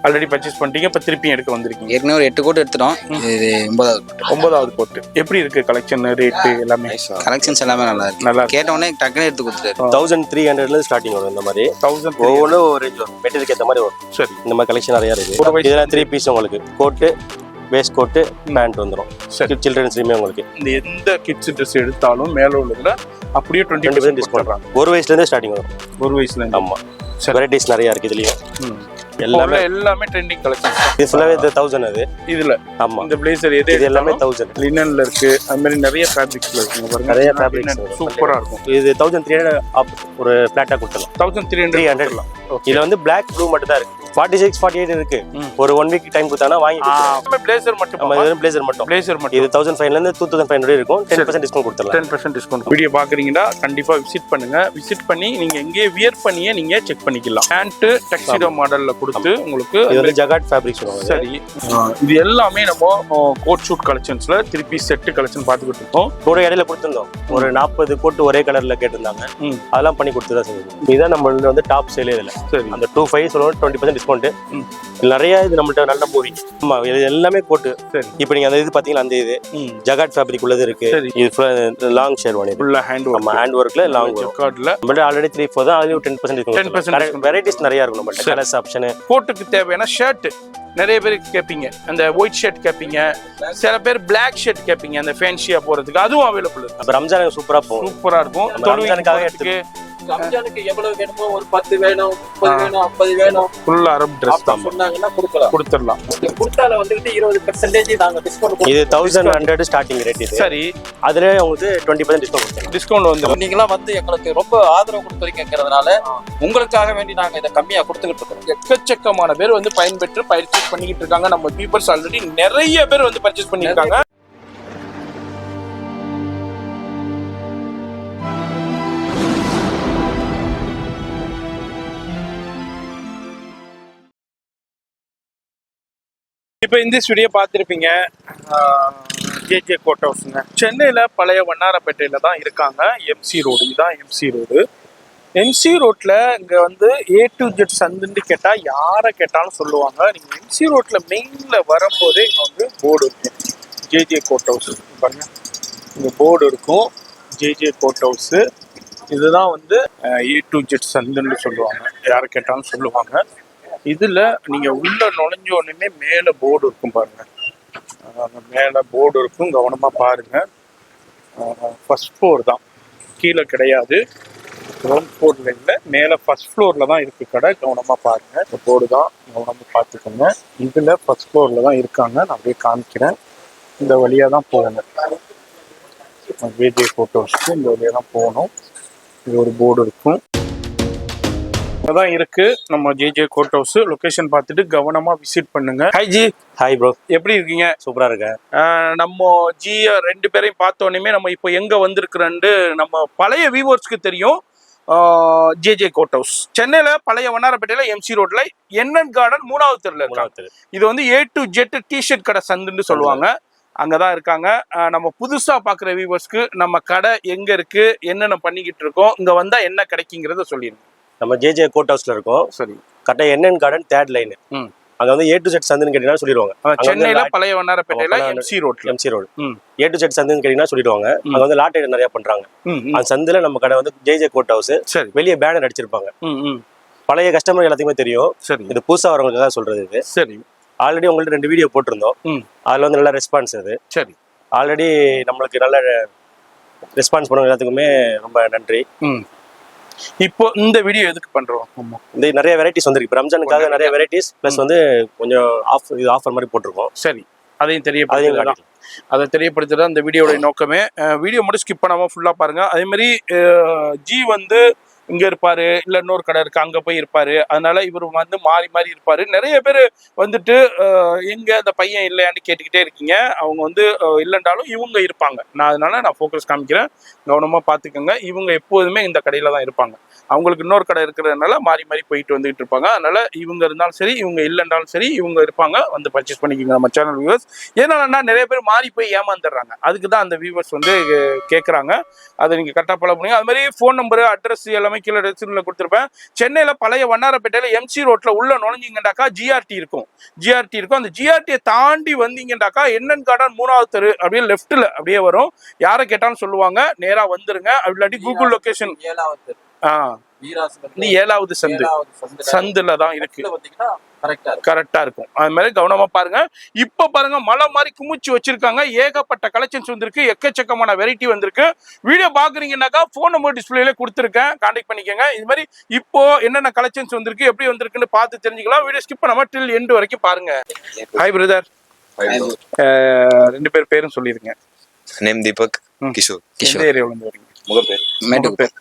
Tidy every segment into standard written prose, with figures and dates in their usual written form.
Already purchase பண்ணிட்டீங்க, இப்போ திருப்பியும் எடுக்க வந்திருக்கீங்க. ஏற்கனவே ஒரு 8 கோட் எடுத்துட்டோம். இது 9வது கோட்டு. எப்படி இருக்கு கலெக்ஷன், ரேட்டு எல்லாமே? கலெக்ஷன்ஸ் எல்லாமே நல்லா இருக்கு. நல்லா கேட்டவொடனே டக்குன்னு எடுத்து கொடுத்துட்டாரு. 1300 ஸ்டார்டிங் வரும். இந்த மாதிரி 1000 ஒவ்வொன்றும் ஒரு ரேஞ்ச் வரும், மெட்டீரியலுக்கு ஏற்ற மாதிரி வரும். சரி, இந்த மாதிரி கலெக்ஷன் நிறையா இருக்குது. இதெல்லாம் 3 பீஸ் உங்களுக்கு கோட்டு, பேஸ் கோட்டு, பேண்ட் வந்துடும். சரி, சில்ட்ரன்ஸ்லையுமே உங்களுக்கு இந்த எந்த கிட்ஸ் ட்ரெஸ் எடுத்தாலும் மேலே உள்ளதுல அப்படியே 20% டிஸ்கவுண்ட். ஒரு வயசுலேருந்தே ஸ்டார்டிங் வரும். ஒரு வயசுல ஆமாம், வெரைட்டிஸ் நிறையா இருக்குது இதுலேயும். எல்லாமே ட்ரெண்டிங் கலெக்ஷன். இது ஃபுல்லாகவே 1000. அது இதுல ஆமாம், இந்த பிளேசர் இது எல்லாமே 1000. லினன்ல இருக்கு, அது மாதிரி நிறைய ஃபேப்ரிக்ஸ்ல இருக்குங்க பாருங்க. நிறைய ஃபேப்ரிக்ஸ் சூப்பரா இருக்கும். இது 1300 ஒரு ஃபிளாட்டா கொடுத்துடலாம். 1300. இதுல வந்து Black ப்ளூ மட்டும் தான் இருக்கு. 46 48 இருக்கு. ஒரு 1 வீக் டைம் கொடுத்தானா வாங்கி கொடுத்துறோம். பிளேசர் மட்டும். நம்ம இது பிளேசர் மட்டும். இது 1500 ல இருந்து 2500 இருக்கும். 10% டிஸ்கவுண்ட் கொடுத்துறலாம். 10% டிஸ்கவுண்ட். வீடியோ பாக்குறீங்கன்னா கண்டிப்பா விசிட் பண்ணுங்க. விசிட் பண்ணி நீங்க எங்கே வியர் பண்ணியே நீங்க செக் பண்ணிக்கலாம். பேண்ட் டக்ஸிடோ மாடல்ல கொடுத்து உங்களுக்கு இது வந்து ஜகாட் ஃபேப்ரிக் சொல்லுவாங்க. சரி, இது எல்லாமே நம்ம கோட் ஷூட் கலெக்ஷன்ஸ்ல திருப்பி செட் கலெக்ஷன் பார்த்துக்கிட்டு இருக்கோம். கூட இடையில கொடுத்துருந்தோம். ஒரு 40 கோட் ஒரே கலர்ல கேட்டிருந்தாங்க. அதெல்லாம் பண்ணி கொடுத்துதான் செஞ்சோம். இதுதான் நம்ம வந்து டாப் சேல். இதுல சரி, அந்த 25 சொல்லுவோம், 20% டிஸ்கவுண்ட். நிறைய இது நம்மள்ட்ட நல்ல மூவி. ஆமா, இது எல்லாமே கோட்டு. சரி, இப்போ நீங்க அந்த இது பாத்தீங்கன்னா அந்த இது ஜகாட் ஃபேப்ரிக் உள்ளது இருக்கு. இது லாங் ஷேர்வானி ஃபுல்லா ஹேண்ட் ஒர்க்ல லாங் ஜக்கார்ட்ல. நம்மள்ட்ட ஆல்ரெடி 3-4 தான். அதுலயும் 10% டிஸ்கவுண்ட். வெரைட்டிஸ் நிறைய இருக்கும் நம்மள்ட்ட. Colours option. கோட்டுக்கு தேவையான ஷர்ட் நிறைய பேர் கேட்பீங்க. அந்த ஒயிட் ஷர்ட் கேட்பீங்க, சில பேர் பிளாக் ஷர்ட் கேட்பீங்க. அந்த ஃபேன்சியா போறதுக்கு அதுவும் அவைலபிள் இருக்கு. அப்ப ரம்ஜானுக்கு சூப்பரா போகும். சூப்பரா இருக்கும். ரம்ஜானுக்காக எடுத்து ரம்ஜானுக்கு எவ்வளவு வேணுமோ, ஒரு 10 வேணும், 30 வேணும், 50 வேணும், ஃபுல் அரப் Dress தான் சொன்னாங்கன்னா கொடுத்துடலாம். குர்தால வந்துட்டு 20% நாங்க டிஸ்கவுண்ட். இது 1100 ஸ்டார்டிங் ரேட். இது சரி, அதுல உங்களுக்கு 20% டிஸ்கவுண்ட். டிஸ்கவுண்ட் வந்து நீங்களா வந்து எங்களுக்கு ரொம்ப ஆதரவு கொடுத்துருக்கீங்கிறதுனால உங்களுக்காக வேண்டி நாங்க இதை கம்மியா கொடுத்துக்கிட்டு இருக்கோம். எக்கச்சக்கமான பேர் வந்து பயன்பெற்று பர்ச்சேஸ் பண்ணிக்கிட்டு இருக்காங்க. நம்ம பீப்பர்ஸ் ஆல்ரெடி நிறைய பேர் வந்து பர்ச்சேஸ் பண்ணியிருக்காங்க. இப்போ இந்த வீடியோ பார்த்துருப்பீங்க. ஜேஜே கோட் ஹவுஸுங்க, சென்னையில் பழைய வண்ணாரப்பேட்டையில் தான் இருக்காங்க. எம்சி ரோடு, இதுதான் எம்சி ரோடு. எம்சி ரோட்டில் இங்கே வந்து A to Z சந்துன்னு கேட்டால் யாரை கேட்டாலும் சொல்லுவாங்க. நீங்கள் எம்சி ரோட்டில் மெயினில் வரும்போதே இங்கே வந்து போர்டு இருக்கும், ஜேஜே கோட் ஹவுஸ் பாருங்க. இங்கே போர்டு இருக்கும், ஜேஜே கோட் ஹவுஸு. இதுதான் வந்து A to Z சந்துன்னு சொல்லுவாங்க, யாரை கேட்டாலும் சொல்லுவாங்க. இதில் நீங்கள் உள்ள நுழைஞ்ச உடனே மேலே போர்டு இருக்கும் பாருங்க. மேலே போர்டு இருக்கும், கவனமாக பாருங்க. ஃபர்ஸ்ட் ஃப்ளோர் தான், கீழே கிடையாது. கிரவுண்ட் ஃப்ளோரில் இல்லை, மேலே ஃபர்ஸ்ட் ஃப்ளோரில் தான் இருக்குது கடை. கவனமாக பாருங்க, இந்த போர்டு தான், கவனமாக பார்த்துக்கோங்க. இதில் ஃபர்ஸ்ட் ஃப்ளோரில் தான் இருக்காங்க. நான் அப்படியே காமிக்கிறேன். இந்த வழியாக தான் போகணும், ஜேஜே ஃபோட்டோஸ்க்கு இந்த வழியாக தான் போகணும். இது ஒரு போர்டு இருக்கும், தான் இருக்கு நம்ம ஜேஜே கோட் ஹவுஸ். லொகேஷன் பார்த்துட்டு கவனமா விசிட் பண்ணுங்க. Hi G. ஹாய் ப்ரோ, எப்படி இருக்கீங்க? சூப்பரா இருக்கேன். நம்ம ஜியை 2 பேரையும் பார்த்தோன்னே நம்ம இப்போ எங்க வந்திருக்கிறோன்னு நம்ம பழைய வியூவர்ஸ்க்கு தெரியும். ஜேஜே கோட் ஹவுஸ் சென்னையில பழைய வண்ணாரப்பேட்டையில எம்சி ரோட்ல என்என் கார்டன் 3வது தெருல இருக்காங்க. இது வந்து A to Z டிஷர்ட் கடை சந்துன்னு சொல்லுவாங்க. அங்கதான் இருக்காங்க. நம்ம புதுசா பாக்குற வியூவர்ஸ்க்கு நம்ம கடை எங்க இருக்கு, என்னென்ன பண்ணிக்கிட்டு இருக்கோம், இங்க வந்தா என்ன கிடைக்குங்கிறத சொல்லிடுங்க. நம்ம ஜேஜே கோட் ஹவுஸ்ல இருக்கோம். சரி, கரெக்டா என்என் கார்டன் 3rd லைன். அங்க வந்து A to Z சந்துன்னு கேட்டீங்கன்னா சொல்லிடுவாங்க. சென்னையில பழைய வண்ணாரப்பேட்டையில MC road A to Z சந்துன்னு கேட்டீங்கன்னா சொல்லிடுவாங்க. அங்க வந்து லாட் நிறைய பண்றாங்க. அந்த சந்துல நம்ம கடை வந்து ஜேஜே கோட் ஹவுஸ். வெளியே பேனர் அடிச்சிருப்பாங்க. பழைய கஸ்டமர் எல்லாத்துக்குமே தெரியும். சரி, இது புதுசா வரவங்களுக்காக சொல்றது இது. சரி, ஆல்ரெடி உங்களுக்கு 2 வீடியோ போட்டிருந்தோம். அதுல வந்து நல்ல ரெஸ்பான்ஸ். அது சரி, ஆல்ரெடி நம்மளுக்கு நல்ல ரெஸ்பான்ஸ் பண்ணவங்க எல்லாத்துக்குமே ரொம்ப நன்றி. இப்போ இந்த வீடியோ எதுக்கு பண்றோம்? இந்த நிறைய வெரைட்டிஸ் வந்திருக்கு. ரம்ஜானுக்காக நிறைய வெரைட்டிஸ் பிளஸ் வந்து கொஞ்சம் ஆஃபர் மாதிரி போட்டிருக்கோம். சரி, அதையும் தெரியப்படுத்துறேன். அதை தெரியப்படுத்துறது அந்த வீடியோட நோக்கமே. வீடியோ மட்டும் ஸ்கிப் பண்ணாம ஃபுல்லா பாருங்க. அதே மாதிரி ஜி வந்து இங்க இருப்பாரு, இல்ல இன்னொரு கடை இருக்கு அங்க போய் இருப்பாரு. அதனால இவர் வந்து மாறி மாறி இருப்பாரு. நிறைய பேர் வந்துட்டு எங்க அந்த பையன் இல்லையான்னு கேட்டுக்கிட்டே இருக்கீங்க. அவங்க வந்து இல்லைன்றாலும் இவங்க இருப்பாங்க. அதனால நான் ஃபோக்கஸ் காமிக்கிறேன், கவனமா பாத்துக்கோங்க. இவங்க எப்போதுமே இந்த கடையில தான் இருப்பாங்க. அவங்களுக்கு இன்னொரு கடை இருக்கிறதுனால மாறி மாறி போயிட்டு வந்துட்டு இருப்பாங்க. அதனால இவங்க இருந்தாலும் சரி, இவங்க இல்லைன்றாலும் சரி, இவங்க இருப்பாங்க. வந்து பர்ச்சேஸ் பண்ணிக்கோங்க நம்ம சேனல் வியூவர்ஸ். ஏன்னா நிறைய பேர் மாறி போய் ஏமாந்துடுறாங்க. அதுக்கு தான் அந்த வியூவர்ஸ் வந்து கேட்குறாங்க. அதை நீங்கள் கரெக்டாக ஃபாலோ பண்ணுங்க. அது மாதிரி ஃபோன் நம்பரு, அட்ரஸ் எல்லாமே கீழே டெஸ்கிரிப்ஷன்ல கொடுத்துருப்பேன். சென்னையில பழைய வண்ணாரப்பேட்டையில எம்சி ரோட்ல உள்ள நுழைஞ்சிங்கண்டாக்கா ஜிஆர்டி இருக்கும். அந்த ஜிஆர்டியை தாண்டி வந்தீங்கன்னாக்கா என்என் கார்டன் 3வது தெரு அப்படியே லெஃப்ட்ல அப்படியே வரும். யாரை கேட்டாலும் சொல்லுவாங்க, நேரா வந்துருங்க. அப்படி இல்லாட்டி கூகுள் லொகேஷன் 7வது சந்துல தான் இருக்கு. கரெக்டா இருக்கும். அது மாதிரி கவனமா பாருங்க. இப்ப பாருங்க மலை மாதிரி குமிச்சு வச்சிருக்காங்க. ஏகப்பட்ட கலெக்ஷன்ஸ் வந்திருக்கு, எக்கச்சக்கமான வெரைட்டி வந்திருக்கு. வீடியோ பாக்குறீங்கன்னாக்கா போன் நம்பர் டிஸ்பிளேல கொடுத்துருக்கேன், கான்டாக்ட் பண்ணிக்கோங்க. இது மாதிரி இப்போ என்னென்ன கலெக்ஷன்ஸ் வந்திருக்கு, எப்படி வந்திருக்குன்னு பார்த்து தெரிஞ்சுக்கலாம். வீடியோ ஸ்கிப் பண்ணாம டில் எண்ட் வரைக்கும் பாருங்க. ஹாய் பிரதர், 2 பேரும் சொல்லிருங்க. நேம் தீபக், கிஷோர். எந்த ஏரியாவுல இருந்து வரீங்க?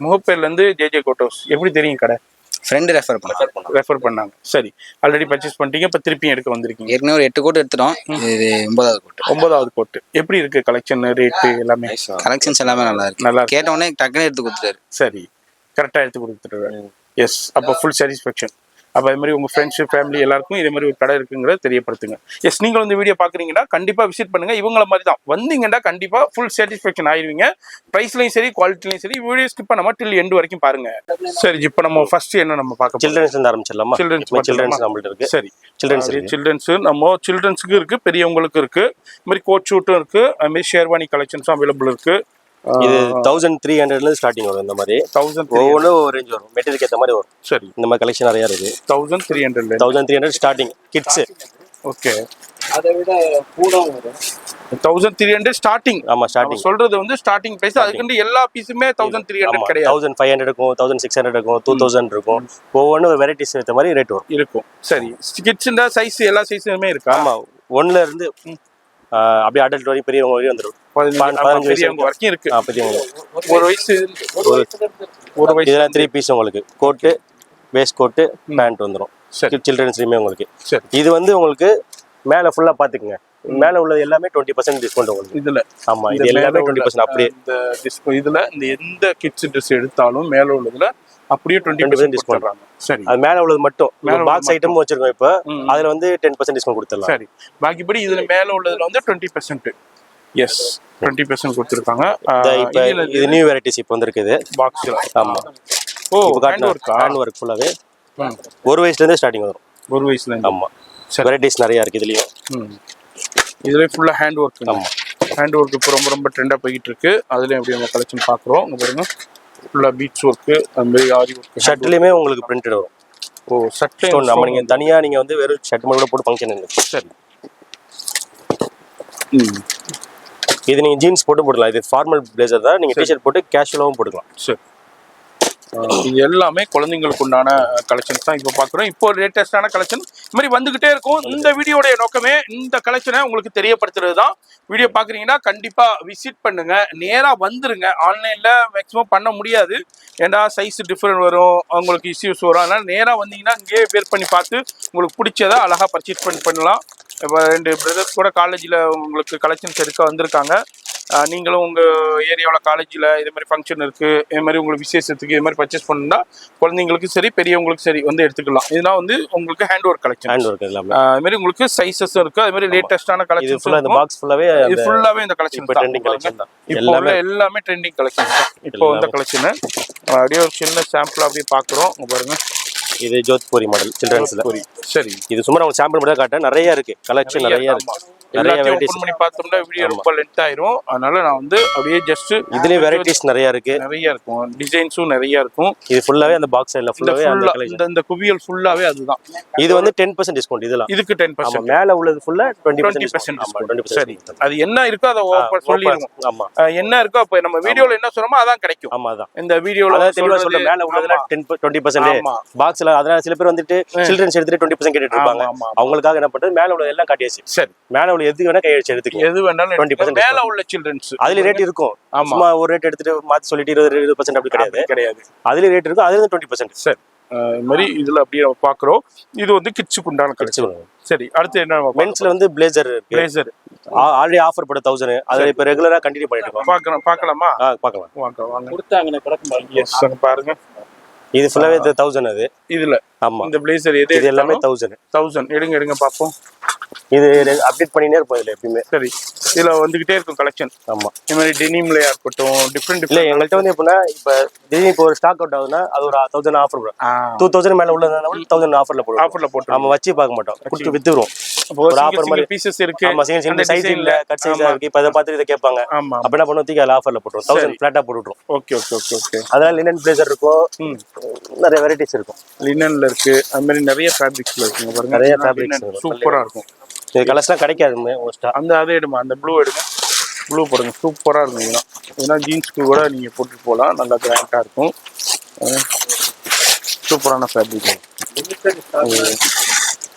முகப்பேர்ல இருந்து ஜேஜே கோட் ஹவுஸ். எப்படி தெரியும் கடை? ஃப்ரெண்டு ரெஃபர் பண்ணாங்க. சரி, ஆல்ரெடி பர்ச்சேஸ் பண்ணிட்டீங்க, இப்போ திருப்பியும் எடுக்க வந்திருக்கீங்க. ஏற்கனவே ஒரு 8 கோட் எடுத்துட்டோம். இது 9வது கோட். எப்படி இருக்கு கலெக்ஷன், ரேட்டு எல்லாமே? கலெக்ஷன்ஸ் எல்லாமே நல்லா இருக்கு. கேட்ட உடனே டக்குனு எடுத்து கொடுத்துட்டாரு. சரி, கரெக்டாக எடுத்து கொடுத்துருவாரு. எஸ், அப்போ ஃபுல் சாட்டிஸ்ஃபேக்ஷன். அப்போ அது மாதிரி உங்கள் ஃப்ரெண்ட்ஸு ஃபேமிலி எல்லாருக்கும் இதே மாதிரி ஒரு கடை இருக்குங்கிறத தெரியப்படுத்துங்க. எஸ், நீங்கள் வந்து வீடியோ பார்க்குறீங்கன்னா கண்டிப்பாக விசிட் பண்ணுங்கள். இவங்கள மாதிரி தான் வந்தீங்கன்னா கண்டிப்பாக ஃபுல் சாட்டிஸ்ஃபேக்ஷன் ஆயிடுவீங்க. ப்ரைஸ்லையும் சரி, குவாலிட்டிலையும் சரி. வீடியோ ஸ்கிப் பண்ணாமல் டில் எண்ட் வரைக்கும் பாருங்க. சரி, இப்போ நம்ம ஃபர்ஸ்ட் என்ன நம்ம பார்க்க சில்ட்ரன்ஸ் இருந்து ஆரம்பிச்சிடலாமா? சில்ட்ரன்ஸ் நம்மள்ட்ட இருக்கு. சரி, சில்ட்ரன்ஸ் நம்ம சில்ட்ரன்ஸுக்கு இருக்கு, பெரியவங்களுக்கு இருக்கு. இது மாதிரி கோட் ஷூட்டும் இருக்கு. அது மாதிரி ஷேர்வானி கலெக்ஷன்ஸும் அவைலபிள் இருக்கு. இது 1300 ஸ்டார்டிங் வரும். இந்த மாதிரி 1300 ஒவ்வொன்றும் ஒரு ரேஞ்ச் வரும், மெட்டீரியலுக்கு ஏற்ற மாதிரி வரும். சரி, இந்த மாதிரி கலெக்ஷன் நிறைய இருக்கு. 1300 ஸ்டார்டிங் கிட்ஸ். ஓகே, அதை விட கூட வரும். 1300 ஸ்டார்டிங். ஆமா, ஸ்டார்டிங் சொல்றது வந்து ஸ்டார்டிங் பிரைஸ். அதுக்கு எல்லா பீஸுமே 1300 கிடையாது. 1500 இருக்கும், 1600 இருக்கும், 2000 இருக்கும். ஒவ்வொன்றும் வெரைட்டிஸ் ஏற்ற மாதிரி ரேட் வரும் இருக்கும். சரி, கிட்ஸ்ன்ற சைஸ் எல்லா சைஸுமே இருக்கா? ஆமா, 1ல இருந்து அப்படியே அடல்ட் வரைக்கும் பெரியவங்க வரைக்கும் வந்துடும். 15 வயசு வரைக்கும் இருக்கு. பெரியவங்க ஒரு வயசு இதெல்லாம் 3 பீஸ் உங்களுக்கு கோட்டு, வேஸ்ட் கோட்டு, பேண்ட் வந்துடும். சில்ட்ரன்ஸ்லயுமே உங்களுக்கு. இது வந்து உங்களுக்கு மேல ஃபுல்லா பாத்துக்குங்க. மேல உள்ளது எல்லாமே 20% டிஸ்கவுண்ட் உங்களுக்கு இதுல. ஆமா, இது எல்லாமே 20% அப்படியே. இந்த டிஸ்கவுண்ட் இதுல இந்த எந்த கிட்ஸ் ட்ரெஸ் எடுத்தாலும் மேல உள்ளதுல அப்படியே 20% டிஸ்கவுண்ட் பண்றாங்க. சரி, அது மேல உள்ளது மட்டும் பாக்ஸ் ஐட்டம் வச்சிருக்கோம். இப்போ அதுல வந்து 10% டிஸ்கவுண்ட் கொடுத்துடலாம். சரி, பாக்கிபடி இதுல மேல உள்ளதுல வந்து 20%. எஸ், 20% கொடுத்துருக்காங்க. இப்போ இது நியூ வெரைட்டிஸ் இப்போ வந்திருக்குது பாக்ஸ்ல. ஆமா. ஓ, ஹேண்ட் ஒர்க் ஃபுல்லாவே 1 வயசுல இருந்தே ஸ்டார்டிங் வரும். 1 வயசுல இருந்து. ஆமா, வெரைட்டிஸ் நிறைய இருக்கு இதுலயும். இதுல ஃபுல்லா ஹேண்ட் ஒர்க். ஆமா, ஹேண்ட் ஒர்க் இப்போ ரொம்ப ரொம்ப ட்ரெண்டா போயிட்டு இருக்கு. அதுலயும் எப்படி நம்ம கலெக்ஷன் பாக்குறோம். இங்க பாருங்க, ஃபுல்லா பீட்ஸ் ஒர்க், அந்த மாதிரி ஆரி ஒர்க். ஷர்ட்லயுமே உங்களுக்கு பிரிண்டட் வரும். ஓ, ஷர்ட் நம்ம நீங்க தனியா நீங்க வந்து வெறும் ஷர்ட் மட்டும் கூட போட்டு ஃபங்க்ஷன் இருக்கு. சரி, இது நீங்க ஜீன்ஸ் போட்டு போடலாம். இது ஃபார்மல் பிளேசர் தான். நீங்க டி-ஷர்ட் போட்டு கேஷுவலாவும் போட்டுக்கலாம். சரி, இது எல்லாமே குழந்தைங்களுக்கு உண்டான கலெக்ஷன்ஸ் தான் இப்போ பார்க்குறோம். இப்போ லேட்டஸ்டான கலெக்ஷன் இது மாதிரி வந்துகிட்டே இருக்கும். இந்த வீடியோடைய நோக்கமே இந்த கலெக்ஷனை உங்களுக்கு தெரியப்படுத்துறது தான். வீடியோ பார்க்குறீங்கன்னா கண்டிப்பாக விசிட் பண்ணுங்க, நேராக வந்துருங்க. ஆன்லைனில் மேக்ஸிமம் பண்ண முடியாது, ஏன்னா சைஸ் டிஃப்ரெண்ட் வரும், உங்களுக்கு இஷ்யூஸ் வரும். அதனால் நேராக வந்தீங்கன்னா இங்கேயே வேர் பண்ணி பார்த்து உங்களுக்கு பிடிச்சதை அழகாக பர்ச்சேஸ் பண்ணலாம். இப்போ 2 பிரதர்ஸ் கூட காலேஜில் உங்களுக்கு கலெக்ஷன்ஸ் எடுக்க வந்திருக்காங்க. நீங்களும் உங்கள் ஏரியாவில் காலேஜில் இது மாதிரி ஃபங்க்ஷன் இருக்குது, இது மாதிரி உங்களுக்கு விசேஷத்துக்கு இது மாதிரி பர்ச்சேஸ் பண்ணால் குழந்தைங்களுக்கு சரி பெரியவங்களுக்கு சரி வந்து எடுத்துக்கலாம். இதெல்லாம் வந்து உங்களுக்கு hand work collection. Hand work எல்லாமே அது மாதிரி உங்களுக்கு சைஸஸ் இருக்குது. அது மாதிரி லேட்டஸ்டான கலெக்ஷன். இந்த பாக்ஸ் ஃபுல்லாவே இது ஃபுல்லாவே இந்த கலெக்ஷன் தான். ட்ரெண்டிங் கலெக்ஷன் தான். எல்லாமே ட்ரெண்டிங் கலெக்ஷன் தான். இப்போ இந்த கலெக்ஷன் அப்படியே ஒரு சின்ன சாம்பிள் அப்படியே பார்க்குறோம். பாருங்க, இது ஜோத்பூரி மாடல் சில்ட்ரன்ஸ்ல. சரி, இது சும்மா உங்களுக்கு சாம்பிள் மட்டும் காட்ட, நிறைய இருக்கு கலெக்ஷன், நிறைய இருக்கு. எல்லாத்தையும் ஓபன் பண்ணி பார்த்தோம்னா வீடியோ ரொம்ப லென்த் ஆயிரும். அதனால நான் வந்து அப்படியே ஜஸ்ட் இதுலயே வெரைட்டிஸ் நிறைய இருக்கு. நிறைய இருக்கும், டிசைன்ஸும் நிறைய இருக்கும். இது ஃபுல்லாவே அந்த பாக்ஸ் எல்லாம் ஃபுல்லாவே இந்த குவியல் ஃபுல்லாவே அதுதான். இது வந்து 10% டிஸ்கவுண்ட். இதெல்லாம் இதுக்கு 10%. மேல உள்ளது ஃபுல்லா 20% டிஸ்கவுண்ட். சரி, அது என்ன இருக்கோ அதை சொல்லிடுவோம். ஆமா, என்ன இருக்கோ அப்ப நம்ம வீடியோல என்ன சொல்றோமோ அதான் கிடைக்கும். ஆமா, அதான் இந்த வீடியோல தெளிவா சொல்ற. மேல உள்ளதுல 20% பாக்ஸ்ல. அதனால சில பேர் வந்துட்டு சில்ட்ரன்ஸ் எடுத்துட்டு 20% கேட்டுட்டு இருப்பாங்க. அவங்களுக்காக என்ன பண்றது, மேல உள்ள எல்லாம் காட்டியாச்சு. சரி, மேல உள்ள எதுக்கு வேணா கையெழுத்து எடுத்துக்கலாம். எது வேணாலும் 20% மேல உள்ள சில்ட்ரன்ஸ் அதுல ரேட் இருக்கும். சும்மா ஒரு ரேட் எடுத்துட்டு மாத்தி சொல்லிட்டு 20% அப்படி கிடையாது. அதுல ரேட் இருக்கும், அதுல 20%. சரி, இது மாதிரி இதுல அப்படியே நம்ம பாக்குறோம். இது வந்து கிட்ஸுக்கு உண்டான கலெக்ஷன். சரி, அடுத்து என்ன மென்ஸ்ல வந்து பிளேசர் ஆல்ரெடி ஆஃபர் போட 1000. அதை இப்ப ரெகுலரா கண்டினியூ பண்ணிட்டு இருக்கோம். பார்க்கலாமா? பார்க்கலாம், வாங்க. கொடுத்தாங்க கிடக்கு பாருங்க. இது ஃபுல்லாவே 1000. அது இதுல ஆமா, இந்த பிளேசர் இது எல்லாமே 1000. எடுங்க பாப்போம். இது அப்டேட் பண்ணினே இருப்போம் இதுல எப்பயுமே. சரி, இதுல வந்துகிட்டே இருக்கும் கலெக்ஷன். ஆமா, இந்த மாதிரி டெனிம்லயா இருக்கட்டும், டிஃப்ரெண்ட் இல்ல எங்கள்கிட்ட வந்து எப்படின்னா இப்ப திடீர்னு இப்போ ஒரு ஸ்டாக் அவுட் ஆகுதுன்னா அது ஒரு 1000 ஆஃபர் போடும். 2000 மேல உள்ளதுனா 1000 ஆஃபர்ல போடுவோம். ஆஃபர்ல போட்டு நம்ம வச்சு பார்க்க மாட்டோம், கொடுத்து வித்துருவோம். ஒரு ஆஃபர் மாதிரி பீசஸ் இருக்கு. ஆமா, சிங்கிள் சைஸ் இல்ல, கட் சைஸா இருக்கு. இப்ப அத பார்த்துட்டு இத கேட்பாங்க. அப்ப என்ன பண்ணுவோம், தீக்கு ஆஃபர்ல போட்டுருவோம். 1000 ஃபிளாட்டா போட்டுறோம். Okay okay okay okay. அதனால லினன் பிளேசர் இருக்கும், நிறைய வெரைட்டிஸ் இருக்கும். லினன்ல இருக்கு, அது மாதிரி நிறைய ஃபேப்ரிக்ஸ்ல இருக்குங்க பாருங்க. நிறைய ஃபேப்ரிக்ஸ் சூப்பரா இருக்கும். இந்த கலர்ஸ்லாம் கிடைக்காது மோஸ்டா. அதே எடுமா, அந்த ப்ளூ எடுங்க. ப்ளூ போடுங்க, சூப்பரா இருக்கும். இதெல்லாம் ஜீன்ஸ்க்கு கூட நீங்க போட்டு போகலாம், நல்லா கிராண்டா இருக்கும். சூப்பரான ஃபேப்ரிக்.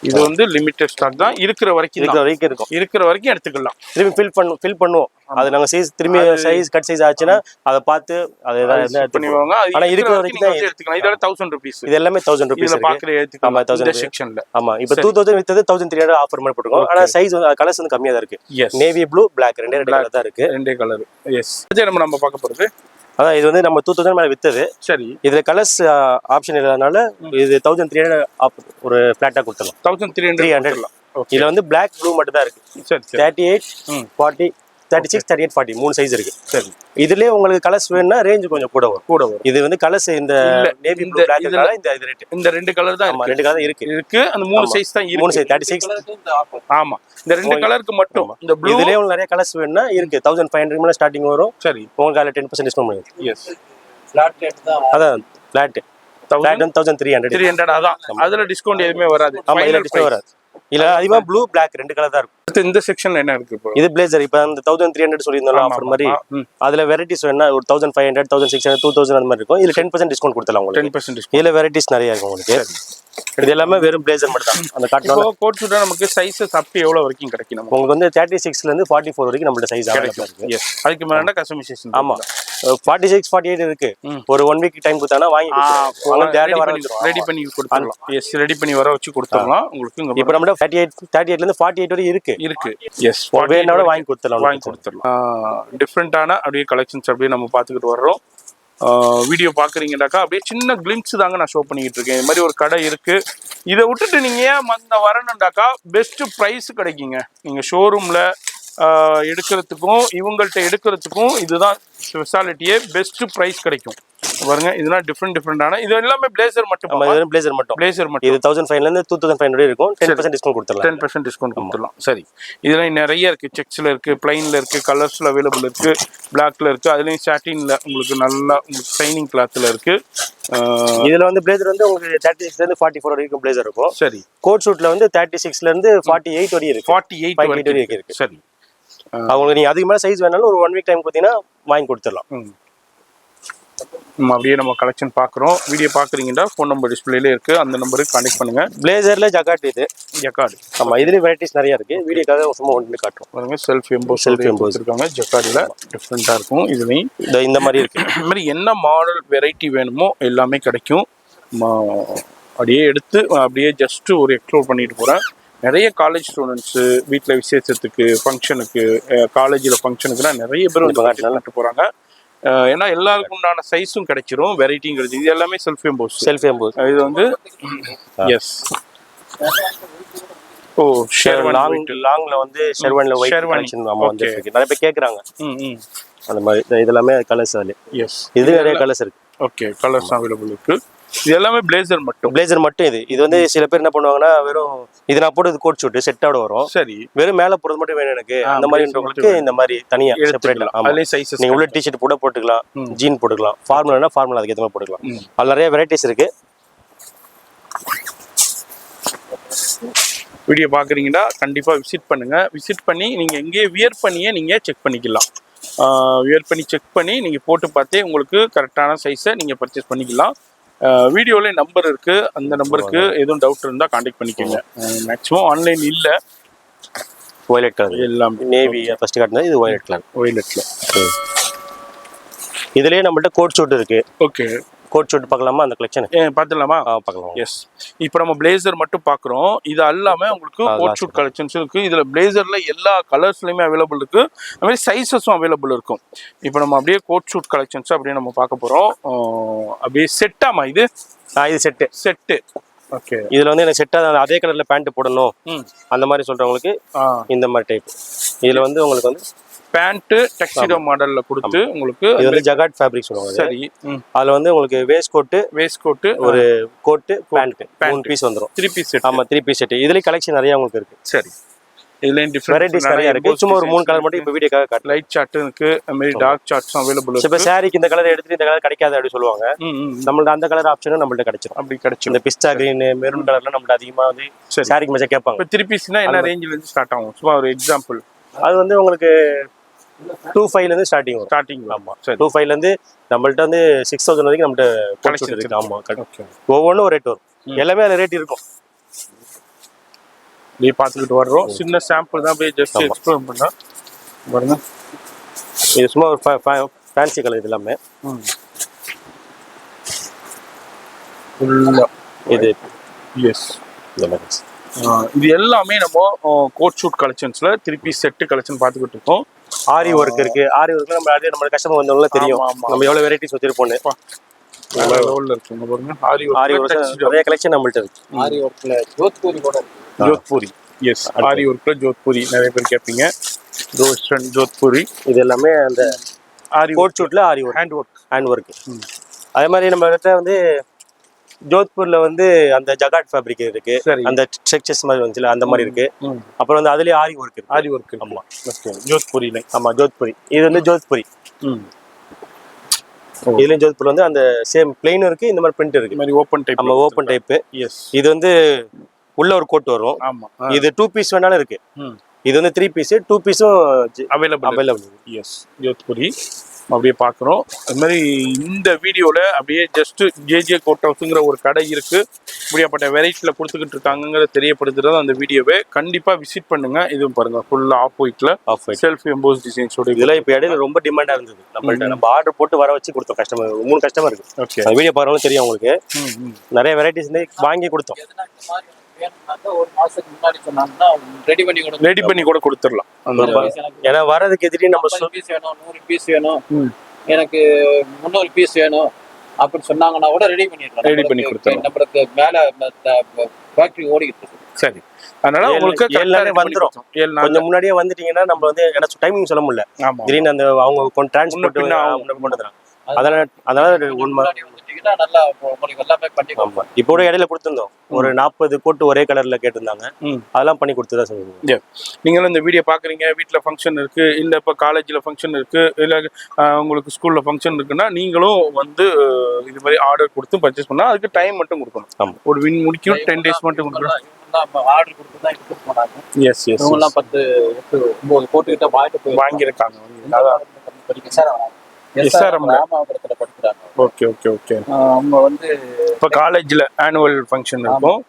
இது வந்து லிமிட்டட் ஸ்டாக் தான், இருக்கிற வரைக்கும் இருக்கும். இருக்கிற வரைக்கும் எடுத்துக்கலாம். திரும்பி ஃபில் பண்ணுவோம். அது நாங்க சைஸ் திரும்பி சைஸ் கட் சைஸ் ஆச்சுன்னா அதை பார்த்து அதை பண்ணுவாங்க. ஆனா இருக்கிற வரைக்கும் தான் எடுத்துக்கலாம். இதெல்லாம் 1000 ரூபீஸ். இது எல்லாமே 1000 ரூபீஸ் பாக்குற எடுத்துக்கலாம். ஆமா, 1000 செக்ஷன்ல. ஆமா, இப்போ 2000 வித்தது 1300 ஆஃபர் மாதிரி போட்டுருக்கோம். ஆனா சைஸ் வந்து கலர்ஸ் வந்து கம்மியா தான் இருக்கு. நேவி ப்ளூ, பிளாக் ரெண்டே கலர் தான் இருக்கு. ரெண்டே கலர். எஸ். நம்ம பார்க்க போறது அதான் இது வந்து நம்ம 2000 மேல வித்தது. சரி, இதுல கலர்ஸ் ஆப்ஷன் இல்லாதனால இது 1300 ஒரு ஃபிளாட்டா கொடுத்துடலாம். 1300. இதுல வந்து பிளாக் ப்ளூ மட்டும் தான் இருக்கு. சரி, 38 40 36 38 40 மூணு சைஸ் இருக்கு. சரி, இதுலயே உங்களுக்கு கலர்ஸ் வேணும்னா ரேஞ்ச் கொஞ்சம் கூட வரும். இது வந்து கலர்ஸ் இந்த நேவி ப்ளூ பிளாக் இந்த ரேட் இந்த ரெண்டு கலர் தான். ஆமா, ரெண்டு கலர் இருக்கு. அந்த மூணு சைஸ் தான் இருக்கு. மூணு சைஸ் 36. ஆமா, இந்த ரெண்டு கலருக்கு மட்டும். இந்த ப்ளூ இதுலயே உங்களுக்கு நிறைய கலர்ஸ் வேணும்னா இருக்கு. 1500 மேல ஸ்டார்டிங் வரும். சரி, உங்களுக்கு அதுல 10% டிஸ்கவுண்ட் பண்ணுங்க. எஸ். ஃபிளாட் ரேட் தான். அதான் ஃபிளாட் 1300. அதான். அதுல டிஸ்கவுண்ட் எதுவுமே வராது. ஆமா, இதுல டிஸ்கவுண்ட் வராது. இல்ல அதிகமா ப்ளூ பிளாக் ரெண்டு கலர் தான் இருக்கும். இந்த செக்ஷன்ல என்ன இருக்கு இப்போ? இது பிளேசர். இப்போ அந்த 1300 சொல்லியிருந்தோம் ஆஃபர் மாதிரி. அதுல வெரைட்டிஸ் வேணா ஒரு 1500 1600 2000 அந்த மாதிரி இருக்கும். இதுல 10% டிஸ்கவுண்ட் கொடுத்தலாம் உங்களுக்கு. 10% டிஸ்கவுண்ட். இதுல வெரைட்டிஸ் நிறைய இருக்கும் உங்களுக்கு. இது எல்லாமே வெறும் பிளேசர் மட்டும் தான். அந்த காட்டோட கோட் சூட்டா நமக்கு சைஸஸ் அப் எவ்வளவு வரைக்கும் கிடைக்கும்? உங்களுக்கு வந்து 36 ல இருந்து 44 வரைக்கும் நம்மளோட சைஸ் அவைலபிள் இருக்கு. எஸ். அதுக்கு மேல கஸ்டமைசேஷன். ஆமா, 46 48 இருக்கு. ஒரு 1 வீக் டைம் கொடுத்தானா வாங்கி ரெடி பண்ணி கொடுத்துறலாம். எஸ், ரெடி பண்ணி வர வச்சு கொடுத்துறலாம் உங்களுக்கு. இப்போ நம்ம 38 ல இருந்து 48 வரை இருக்கு. எஸ், வேணாலும் வாங்கி கொடுத்துறலாம். டிஃபரெண்டான அப்படியே கலெக்ஷன்ஸ் அப்படியே நம்ம பார்த்துக்கிட்டு வர்றோம். வீடியோ பார்க்குறீங்கன்னாக்கா அப்படியே சின்ன கிளிம்ஸ் தாங்க நான் ஷோ பண்ணிக்கிட்டு இருக்கேன். இது மாதிரி ஒரு கடை இருக்கு. இதை விட்டுட்டு நீங்க ஏன் வரணுண்டாக்கா பெஸ்ட் ப்ரைஸ் கிடைக்குங்க. நீங்க ஷோரூம்ல எடுக்கிறதுக்கும் இவங்கள்ட்ட எடுக்கிறதுக்கும் இதுதான் ஸ்பெஷாலிட்டியே. பெஸ்ட் ப்ரைஸ் கிடைக்கும் பாருங்க. இதெல்லாம் டிஃப்ரெண்டான இது எல்லாமே பிளேசர் மட்டும். பிளேசர் மட்டும். இது 1500 ல இருந்து 2500 இருக்கும். 10% டிஸ்கவுண்ட் கொடுத்துறலாம். 10% டிஸ்கவுண்ட் கொடுத்துறலாம். சரி, இதெல்லாம் நிறைய இருக்கு. செக்ஸ்ல இருக்கு, பிளைன்ல இருக்கு, கலர்ஸ்ல அவைலபிள் இருக்கு, பிளாக்ல இருக்கு, அதுலயும் சாட்டின்ல உங்களுக்கு நல்லா உங்களுக்கு ஷைனிங் கிளாத்ல இருக்கு. இதுல வந்து பிளேசர் வந்து உங்களுக்கு 36 ல இருந்து 44 வரைக்கும் பிளேசர் இருக்கும். சரி, கோட் சூட்ல வந்து 36 ல இருந்து 48 வரைக்கும் இருக்கு. 48 வரைக்கும் இருக்கு. சரி, அவங்க நீங்க அதுக்கு மேல சைஸ் வேணாலும் ஒரு 1 வீக் டைம் கொடுத்தீங்கன்னா வாங்கி கொடுத்துடலாம். அப்படியே நம்ம கலெக்ஷன் பார்க்குறோம். வீடியோ பார்க்குறீங்கன்னா ஃபோன் நம்பர் டிஸ்பிளேல இருக்கு, அந்த நம்பருக்கு கான்டெக்ட் பண்ணுங்க. பிளேசர்ல ஜகார்ட் இது ஜக்கார்டு. ஆமா, இதுல வெரைட்டிஸ் நிறைய இருக்கு. வீடியோக்காக சும்மா ஒன்று காட்டுறோம் பாருங்க. செல்ஃப் எம்போஸ் இருக்காங்க. ஜக்கார்டுல டிஃப்ரெண்டா இருக்கும். இதுலயும் இந்த மாதிரி இருக்கு. இந்த மாதிரி என்ன மாடல் வெரைட்டி வேணுமோ எல்லாமே கிடைக்கும். அப்படியே எடுத்து அப்படியே ஜஸ்ட் ஒரு எக்ஸ்ப்ளோர் பண்ணிட்டு போறேன். நிறைய காலேஜ் ஸ்டூடெண்ட்ஸு வீட்டில் விசேஷத்துக்கு, ஃபங்க்ஷனுக்கு, காலேஜில் ஃபங்க்ஷனுக்குலாம் நிறைய பேர் வந்து நட்டு போகிறாங்க. ஏன்னா எல்லாருக்கும் உண்டான சைஸும் கிடைச்சிரும், வெரைட்டியும் கிடைச்சிரும். இது எல்லாமே செல்ஃப் எம்போஸ். இது வந்து எஸ். ஓ, லாங்ல வந்து ஷெர்வானில ஒயிட் கலெக்ஷன் நம்ம வந்து நிறைய பேர் கேக்குறாங்க. அந்த மாதிரி இதெல்லாமே கலர்ஸ் அதுல. எஸ், இது நிறைய கலர்ஸ் இருக்கு. ஓகே, கலர்ஸ் அவைலபிள் இருக்கு. இது எல்லாமே பிளேசர் மட்டும். இது வந்து சில பேர் என்ன பண்ணுவாங்கன்னா வெறும் இது நான் போட்டு கோட் ஷூட் செட்டோட வரும். சரி, வெறும் மேல போறது மட்டும் வேணும் எனக்கு அந்த மாதிரின்றவங்களுக்கு இந்த மாதிரி தனியா செப்பரேட்லாம். அதுல சைஸஸ் நீங்க உள்ள டி-ஷர்ட் கூட போட்டுக்கலாம், ஜீன் போட்டுக்கலாம், ஃபார்மல்னா ஃபார்மல் அதுக்கு ஏத்த மாதிரி போட்டுக்கலாம். அதுல நிறைய வெரைட்டிஸ் இருக்கு. வீடியோ பாக்குறீங்கன்னா கண்டிப்பா விசிட் பண்ணுங்க. விசிட் பண்ணி நீங்க எங்கேயே வியர் பண்ணியே நீங்க செக் பண்ணிக்கலாம். வியர் பண்ணி செக் பண்ணி நீங்க போட்டு பார்த்தே உங்களுக்கு கரெக்டான சைஸை நீங்க பர்ச்சேஸ் பண்ணிக்கலாம். வீடியோல நம்பர் இருக்கு, அந்த நம்பருக்கு எதுவும் டவுட் இருந்தா கான்டாக்ட் பண்ணிக்கோங்க. மேக்ஸிமம் ஆன்லைன் இல்ல. வயலட் கலர் எல்லாம் நேவி ஃபர்ஸ்ட் காட்டுனது. இது வயலட் கலர். வயலட்ல இதுலயே நம்மள்ட்ட கோட் ஷூட் இருக்கு. ஓகே, கோட் ஷூட் பார்க்கலாமா? அந்த கலெக்ஷன் பார்த்துலாமா? பார்க்கலாம். எஸ், இப்போ நம்ம பிளேசர் மட்டும் பார்க்குறோம். இது அல்லாம உங்களுக்கு கோட் ஷூட் கலெக்ஷன்ஸ் இருக்கு. இதுல பிளேசர்ல எல்லா கலர்ஸ்லயுமே அவைலபிள் இருக்கு. அது மாதிரி சைஸஸும் அவைலபிள் இருக்கும். இப்போ நம்ம அப்படியே கோட் ஷூட் கலெக்ஷன்ஸ் அப்படியே நம்ம பார்க்க போறோம். அப்படியே செட்டாமா இது? இது செட்டு. ஓகே. இதுல வந்து எனக்கு செட்டா அதே கலர்ல பேண்ட் போடணும் ம். அந்த மாதிரி சொல்றவங்களுக்கு இந்த மாதிரி டைப். இதுல வந்து உங்களுக்கு வந்து பேண்ட் டெக்ஸிடோ மாடல்ல கொடுத்து உங்களுக்கு இது வந்து ஜகாட் ஃபேப்ரிக் சொல்லுவாங்க. சரி. அதுல வந்து உங்களுக்கு வேஸ்ட் கோட் ஒரு கோட் பேண்ட் 3 பீஸ் வந்துரும். 3 பீஸ் செட். ஆமா 3 பீஸ் செட். இதுல கலெக்ஷன் நிறைய உங்களுக்கு இருக்கு. சரி. இதுல டிஃபரண்ட் வெரைட்டிஸ் நிறைய இருக்கு. சும்மா ஒரு 3 கலர் மட்டும் இப்ப வீடியோக்காக காட்டுறேன். லைட் சார்ட் இருக்கு, அந்த மாதிரி டார்க் சார்ட்ஸ் அவேலபிள் இருக்கு. இப்ப சாரிக்கு இந்த கலர் எடுத்துட்டு இந்த கலர் கிடைக்காது அப்படி சொல்லுவாங்க. நம்மள்ட்ட அந்த கலர் ஆப்ஷனும் நம்மள்ட்ட கிடைச்சிரும். அப்படி கிடைச்சிரும். இந்த பிஸ்டா கிரீன் மெரூன் கலர்ல நம்மள்ட்ட அதிகமா வந்து சாரிக்கு மேட்சா கேட்பாங்க. இப்ப 3 பீஸ்னா என்ன ரேஞ்சில இருந்து ஸ்டார்ட் ஆகும்? சும்மா ஒரு எக்ஸாம்பிள். அது வந்து உங்களுக்கு 25 ல இருந்து ஸ்டார்டிங் வரும். ஸ்டார்டிங். ஆமா 25 ல இருந்து நம்மள்ட்ட வந்து 6000 வரைக்கும் நம்மள்ட்ட கலெக்ஷன் இருக்கு. ஆமா ஒவ்வொன்றும் ஒரு ரேட் வரும். எல்லாமே அந்த ரேட் இருக்கும். அப்படியே பார்த்துக்கிட்டு வர்றோம். சின்ன சாம்பிள் தான், அப்படியே ஜஸ்ட் எக்ஸ்ப்ளோர் பண்ணா பாருங்க. இது சும்மா ஒரு ஃபேன்சி கலர். இது எல்லாமே இது எஸ் இது எல்லாமே நம்ம கோட் ஷூட் கலெக்ஷன்ஸ்ல 3 பீஸ் செட் கலெக்ஷன் பார்த்துக்கிட்டு இருக்கோம். ஆரி ஒர்க் இருக்கு. ஆரி ஒர்க்ல நம்ம அதே நம்ம கஸ்டமர் வந்தவங்கள தெரியும் நம்ம எவ்வளவு வெரைட்டிஸ் வச்சிருப்போம்னு. லெவல்ல இருக்குங்க பாருங்க. ஆரி ஒர்க் நிறைய கலெக்ஷன் நம்மள்ட்ட இருக்கு. ஆரி ஒர்க்ல ஜோத்பூரி கூட இருக்கு. ஜோத்பூரி. எஸ் ஆரி ஒர்க்ல ஜோத்பூரி நிறைய பேர் கேட்பீங்க. வெஸ்டர்ன் ஜோத்பூரி. இது எல்லாமே அந்த ஆரி கோட் ஷூட்ல ஆரி ஒர்க், ஹேண்ட் ஒர்க். அதே மாதிரி நம்ம கிட்ட வந்து ஜோத்பூர்ல வந்து அந்த ஜகாட் ஃபேப்ரிக் இருக்கு. அந்த ஸ்ட்ரக்சர்ஸ் மாதிரி வந்துச்சுல அந்த மாதிரி இருக்கு. அப்புறம் வந்து அதுலயே ஆரி ஒர்க் இருக்கு. ஆரி ஒர்க். ஆமா ஜோத்பூரில. ஆமா ஜோத்பூரி. இது வந்து ஜோத்பூரி. இதுல ஜோத்பூர் வந்து அந்த சேம் பிளைன் இருக்கு, இந்த மாதிரி பிரிண்ட் இருக்கு. இந்த மாதிரி ஓபன் டைப். ஆமா ஓபன் டைப். எஸ். இது வந்து உள்ள ஒரு கோட் வரும். ஆமா. இது 2 பீஸ் வேணாலும் இருக்கு. இது வந்து 3 பீஸ், 2 பீஸும் அவைலபிள். எஸ் ஜோத்பூரி அப்படியே பார்க்குறோம். அது மாதிரி இந்த வீடியோவில் அப்படியே ஜஸ்ட் ஜேஜே கோட் ஹவுஸுங்கிற ஒரு கடை இருக்குது, இப்படியாப்பட்ட வெரைட்டியில் கொடுத்துக்கிட்டு இருக்காங்கிறத தெரியப்படுத்துறது அந்த வீடியோவை கண்டிப்பாக விசிட் பண்ணுங்கள். இதுவும் பாருங்கள் ஃபுல்லாக ஆஃப் ஒயிட்டில் செல்ஃப் எம்போஸ் டிசைன்ஸோட. இதெல்லாம் இப்போ இடையில ரொம்ப டிமாண்டாக இருந்தது. நம்ம ஆர்டர் போட்டு வர வச்சு கொடுத்தோம் கஸ்டமர். 3 கஸ்டமர் இருக்கு. ஓகே. வீடியோ பாருங்களும் தெரியும் உங்களுக்கு. நிறைய வெரைட்டிஸ் வாங்கி கொடுத்தோம். ஒரு மாசத்துக்கு முன்னாடி சொன்னாங்கன்னா ரெடி பண்ணி கூட கொடுத்துடலாம். ஏன்னா வரதுக்கு எதிரி நம்ம 100 பீஸ் வேணும், 100 பீஸ் வேணும், எனக்கு 300 பீஸ் வேணும் அப்படி சொன்னாங்கன்னா கூட ரெடி பண்ணி கொடுத்துடலாம். நம்மளுக்கு மேல ஃபேக்டரி ஓடிக்கிட்டு இருக்கு. சரி, அதனால உங்களுக்கு 7 நாளே வந்துடும். கொஞ்சம் முன்னாடியே வந்துட்டீங்கன்னா நம்ம வந்து எனக்கு டைமிங் சொல்ல முடியல. திடீர்னு அந்த அவங்க டிரான்ஸ்போர்ட் பண்ணுறாங்க. அதனால 1 மாதம் நல்லா உங்களுக்கு எல்லாமே பண்ணி. ஆமா இப்போ கூட இடையில கொடுத்துருந்தோம். ஒரு 40 கோட்டு ஒரே கலர்ல கேட்டிருந்தாங்க. அதெல்லாம் பண்ணி கொடுத்துதான் சொல்லுங்க. நீங்களும் இந்த வீடியோ பாக்குறீங்க, வீட்டுல ஃபங்க்ஷன் இருக்கு, இல்ல இப்ப காலேஜ்ல ஃபங்க்ஷன் இருக்கு, இல்ல உங்களுக்கு ஸ்கூல்ல ஃபங்க்ஷன் இருக்குன்னா நீங்களும் வந்து இது மாதிரி ஆர்டர் கொடுத்து பர்ச்சேஸ் பண்ணா அதுக்கு டைம் மட்டும் கொடுக்கணும். ஒரு வின் முடிக்கும் 10 days மட்டும் கொடுக்கணும். ஆர்டர் கொடுத்து தான் எடுத்துட்டு போனாங்க. Yes yes. இவங்கலாம் 10 8 9 கோட்டு வாங்கியிருக்காங்க. ராமாபுரத்துல படிக்கிறாங்க. Okay okay okay. அவங்க வந்து இப்ப காலேஜ்ல ஆனுவல் ஃபங்க்ஷன் இருக்கும்.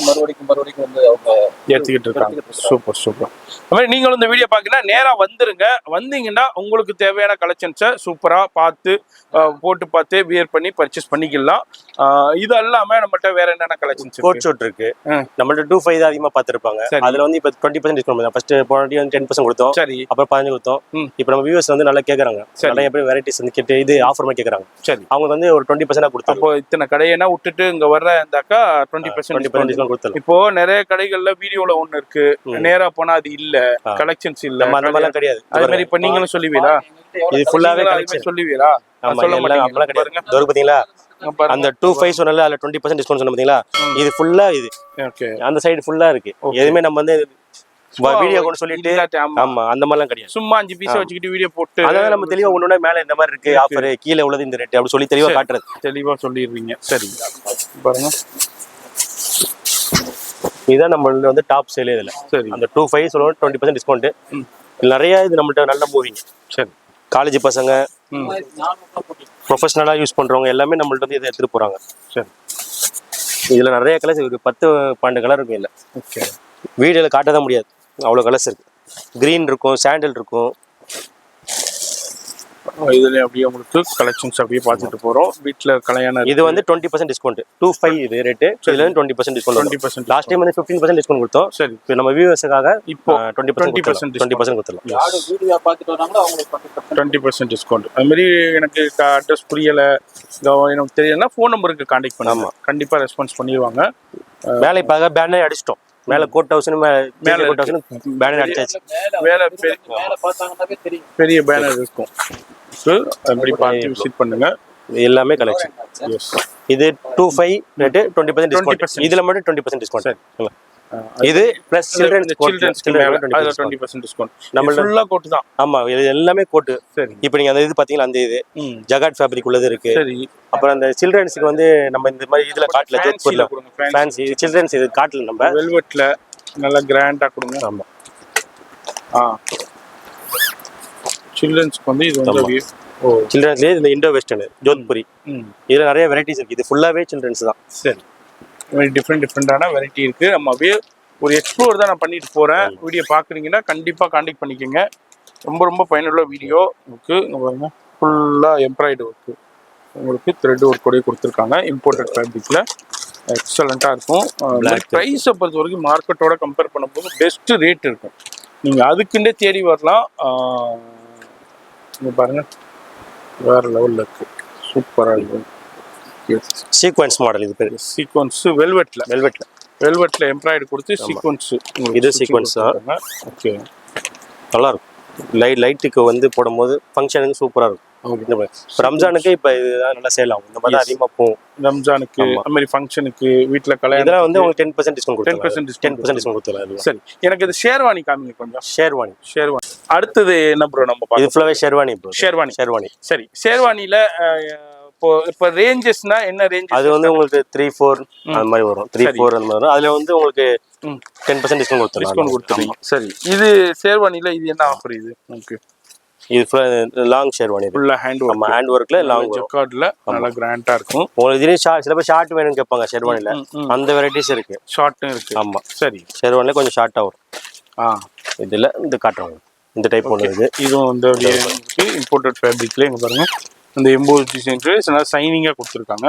மறுபடிக்கும் வந்து அவங்க ஏற்றிக்கிட்டு இருக்காங்க. Super super. அது மாதிரி நீங்களும் இந்த வீடியோ பார்க்கணும்னா நேராக வந்துருங்க. வந்தீங்கன்னா உங்களுக்கு தேவையான கலெக்ஷன்ஸை சூப்பராக பார்த்து போட்டு பார்த்து வியர் பண்ணி பர்ச்சேஸ் பண்ணிக்கலாம். இது இல்லாமல் நம்மகிட்ட வேற என்னென்ன கலெக்ஷன்ஸ்? கோட் ஷூட் இருக்கு. நம்மள்ட்ட 25 அதிகமாக பார்த்துருப்பாங்க. அதுல வந்து இப்போ 20% டிஸ்கவுண்ட் பண்ணலாம். ஃபர்ஸ்ட் போன 10% கொடுத்தோம். சரி. அப்புறம் 15 கொடுத்தோம். இப்போ நம்ம வியூவர்ஸ் வந்து நல்லா கேட்குறாங்க. நிறைய பேர் வெரைட்டிஸ் வந்து கேட்டு இது ஆஃபர் மாதிரி கேட்குறாங்க. சரி. அவங்க வந்து ஒரு 20% கொடுத்தோம். இப்போ இத்தனை கடையனா விட்டுட்டு இங்க வர்ற இருந்தாக்கா 20% டிஸ்கவுண்ட் கொடுத்தோம். இப்போ நிறைய கடைகள்ல வீடியோல ஒண்ணு இருக்கு, நேரா போனா அது இல்ல, கலெக்ஷன்ஸ் இல்ல, அந்த மாதிரி கிடையாது. அது மாதிரி இப்ப நீங்களும் சொல்லுவீங்களா? இது ஃபுல்லாவே கலெக்ஷன் சொல்லுவீங்களா? சொல்ல மாட்டீங்க பாருங்க. தோறு பாத்தீங்களா? அந்த 25 சொன்னல அதுல 20% டிஸ்கவுண்ட் சொன்ன பாத்தீங்களா? இது ஃபுல்லா இது. ஓகே. அந்த சைடு ஃபுல்லா இருக்கு. எதுமே நம்ம வந்து வீடியோ கூட சொல்லிட்டு ஆமா அந்த மாதிரிலாம் கிடையாது. சும்மா 5 பீஸ் வச்சுக்கிட்டு வீடியோ போட்டு அதான் நம்ம தெளிவா ஒண்ணுனா மேல இந்த மாதிரி இருக்கு ஆஃபர், கீழே உள்ளது இந்த ரேட் அப்படி சொல்லி தெளிவா காட்டுறது. தெளிவா சொல்லிடுவீங்க. சரி பாருங்க, இதுதான் நம்ம வந்து டாப் சேல். இதுல சரி அந்த 25 சொல்லுவோம் 20% டிஸ்கவுண்ட். நிறைய இது நம்மள்ட்ட நல்ல மூவிங். சரி, காலேஜ் பசங்க ப்ரொஃபஷனலா யூஸ் பண்றவங்க எல்லாமே நம்மள்ட்ட வந்து இதை எடுத்துட்டு போறாங்க. சரி, இதுல நிறைய கலர்ஸ் இருக்கு. 10-12 கலர் இருக்கும். இல்ல ஓகே, வீடியோல காட்டதான் முடியாது, அவ்வளோ கலர்ஸ் இருக்கு. கிரீன் இருக்கும், சாண்டல் இருக்கும், இதுல அப்படியே உங்களுக்கு கலெக்ஷன்ஸ் அப்படியே பார்த்துட்டு போறோம். வீட்டுல கல்யாணம் இது வந்து 20% டிஸ்கவுண்ட் 25 இது ரேட்டு. இதுல 20% டிஸ்கவுண்ட் 20%. லாஸ்ட் டைம் வந்து 15% டிஸ்கவுண்ட் கொடுத்தோம். சரி, இப்போ நம்ம வியூவர்ஸுக்காக இப்போ 20% கொடுத்துடலாம். யாரு வீடியோ பார்த்துட்டு வராங்களோ அவங்களுக்கு 20% டிஸ்கவுண்ட். அது மாதிரி எனக்கு அட்ரஸ் புரியல, எனக்கு தெரியலன்னா ஃபோன் நம்பருக்கு கான்டாக்ட் பண்ணாம கண்டிப்பா ரெஸ்பான்ஸ் பண்ணிடுவாங்க. மேலே இப்போ பேனர் அடிச்சிட்டோம். மேல கோட் ஹவுஸ் மேல கோட் ஹவுஸ் பேனர் அடிச்சாச்சு. மேல மேல பார்த்தாங்கன்னாவே தெரியும், பெரிய பேனர் இருக்கும். அப்படி பார்த்து விசிட் பண்ணுங்க. இது எல்லாமே கலெக்ஷன். இது 25 ரேட்டு 20% டிஸ்கவுண்ட். இதுல மட்டும் 20% டிஸ்கவுண்ட். இது பிளஸ் சில்ட்ரன்ஸ் மேல அதுல 20% டிஸ்கவுண்ட். நம்ம ஃபுல்லா கோட் தான். ஆமா, இது எல்லாமே கோட். சரி, இப்போ நீங்க அந்த இது பாத்தீங்களா, அந்த இது ஜகாட் ஃபேப்ரிக் உள்ளது இருக்கு. சரி, அப்புறம் அந்த சில்ட்ரன்ஸ்க்கு வந்து நம்ம இந்த மாதிரி இதுல காட்டல ஜெட்பூர்ல ஃபேன்சி சில்ட்ரன்ஸ் இது காட்டல நம்ம வெல்வெட்ல நல்லா கிராண்டா கொடுங்க. ஆமா, சில்ட்ரன்ஸ்க்கு வந்து இது வந்து சில்ட்ரன்ஸ்லயே இந்த இண்டோ வெஸ்டர்ன் ஜோத்புரி இதுல நிறைய வெரைட்டிஸ் இருக்கு. இது ஃபுல்லாவே சில்ட்ரன்ஸ் தான். சரி, டிஃப்ரெண்டான வெரைட்டி இருக்கு. நம்ம அப்படியே ஒரு எக்ஸ்ப்ளோர் தான் நான் பண்ணிட்டு போறேன். வீடியோ பாக்குறீங்கன்னா கண்டிப்பா கான்டாக்ட் பண்ணிக்கோங்க. ரொம்ப ரொம்ப பயனுள்ள வீடியோ. உங்களுக்கு பாருங்க, ஃபுல்லா எம்ப்ராய்டு ஒர்க்கு, உங்களுக்கு த்ரெட் ஒர்க் கூட கொடுத்துருக்காங்க. இம்போர்ட்டட் ஃபேப்ரிக்ல எக்ஸலண்டா இருக்கும். ப்ரைஸை பொறுத்த வரைக்கும் மார்க்கெட்டோட கம்பேர் பண்ணும்போது பெஸ்ட் ரேட் இருக்கும். நீங்க அதுக்குன்னே தேடி வரலாம். இங்க பாருங்க, வேற லெவல்ல இருக்கு, சூப்பரா இருக்கு. Sequence model. இது பேர் சீக்வென்ஸ் வெல்வெட்ல எம்ப்ராய்டு கொடுத்து சீக்வென்ஸ். இது சீக்வென்ஸ் தான். ஓகே, நல்லா இருக்கும். லைட்டுக்கு வந்து போடும்போது ஃபங்க்ஷனுக்கு சூப்பரா இருக்கும். ரம்ஜானுக்கு இப்ப இதுதான் நல்லா சேல் ஆகும். இந்த மாதிரி அதிகமா போகும். ரம்ஜானுக்கு அந்த மாதிரி ஃபங்க்ஷனுக்கு வீட்ல கல்யாணம் இதெல்லாம் வந்து உங்களுக்கு 10% டிஸ்கவுண்ட் 10% டிஸ்கவுண்ட் கொடுத்துடலாம். சரி, எனக்கு இது ஷேர்வானி காமிங்க கொஞ்சம். ஷேர்வானி அடுத்தது என்ன ப்ரோ நம்ம பார்க்க? இது ஃபுல்லாவே ஷேர்வானி ப்ரோ. ஷேர்வானி. சரி, ஷேர்வானில இப்போ ரேஞ்சஸ்னா என்ன ரேஞ்ச்? அது வந்து உங்களுக்கு 3-4 அந்த மாதிரி வரும். 3-4 அந்த மாதிரி வரும். அதுல வந்து உங்களுக்கு 10% டிஸ்கவுண்ட் கொடுத்துருவோம். சரி, இது ஷேர்வானில இது என்ன ஆஃபர்? இது ஓகே, இது லாங் ஷேர்வானி, ஃபுல்லா ஹேண்ட் ஒர்க்ல லாங் ஜக்கார்ட்ல நல்லா கிராண்டா இருக்கும். உங்களுக்கு இதுலயே சில பேர் ஷார்ட் வேணும்னு கேட்பாங்க. ஷேர்வானில அந்த வெரைட்டிஸ் இருக்கு. ஷார்ட்டும் இருக்கு. ஆமா, சரி, ஷேர்வானில கொஞ்சம் ஷார்ட்டா வரும். இதுல இந்த காட்டுறாங்க, இந்த டைப் ஒன்று இருக்கு. இதுவும் இந்த இம்போர்ட்டட் ஃபேப்ரிக்ல இங்க பாருங்க, இந்த எம்போஸ் டிசைன் நல்லா சைனிங்கா கொடுத்துருக்காங்க.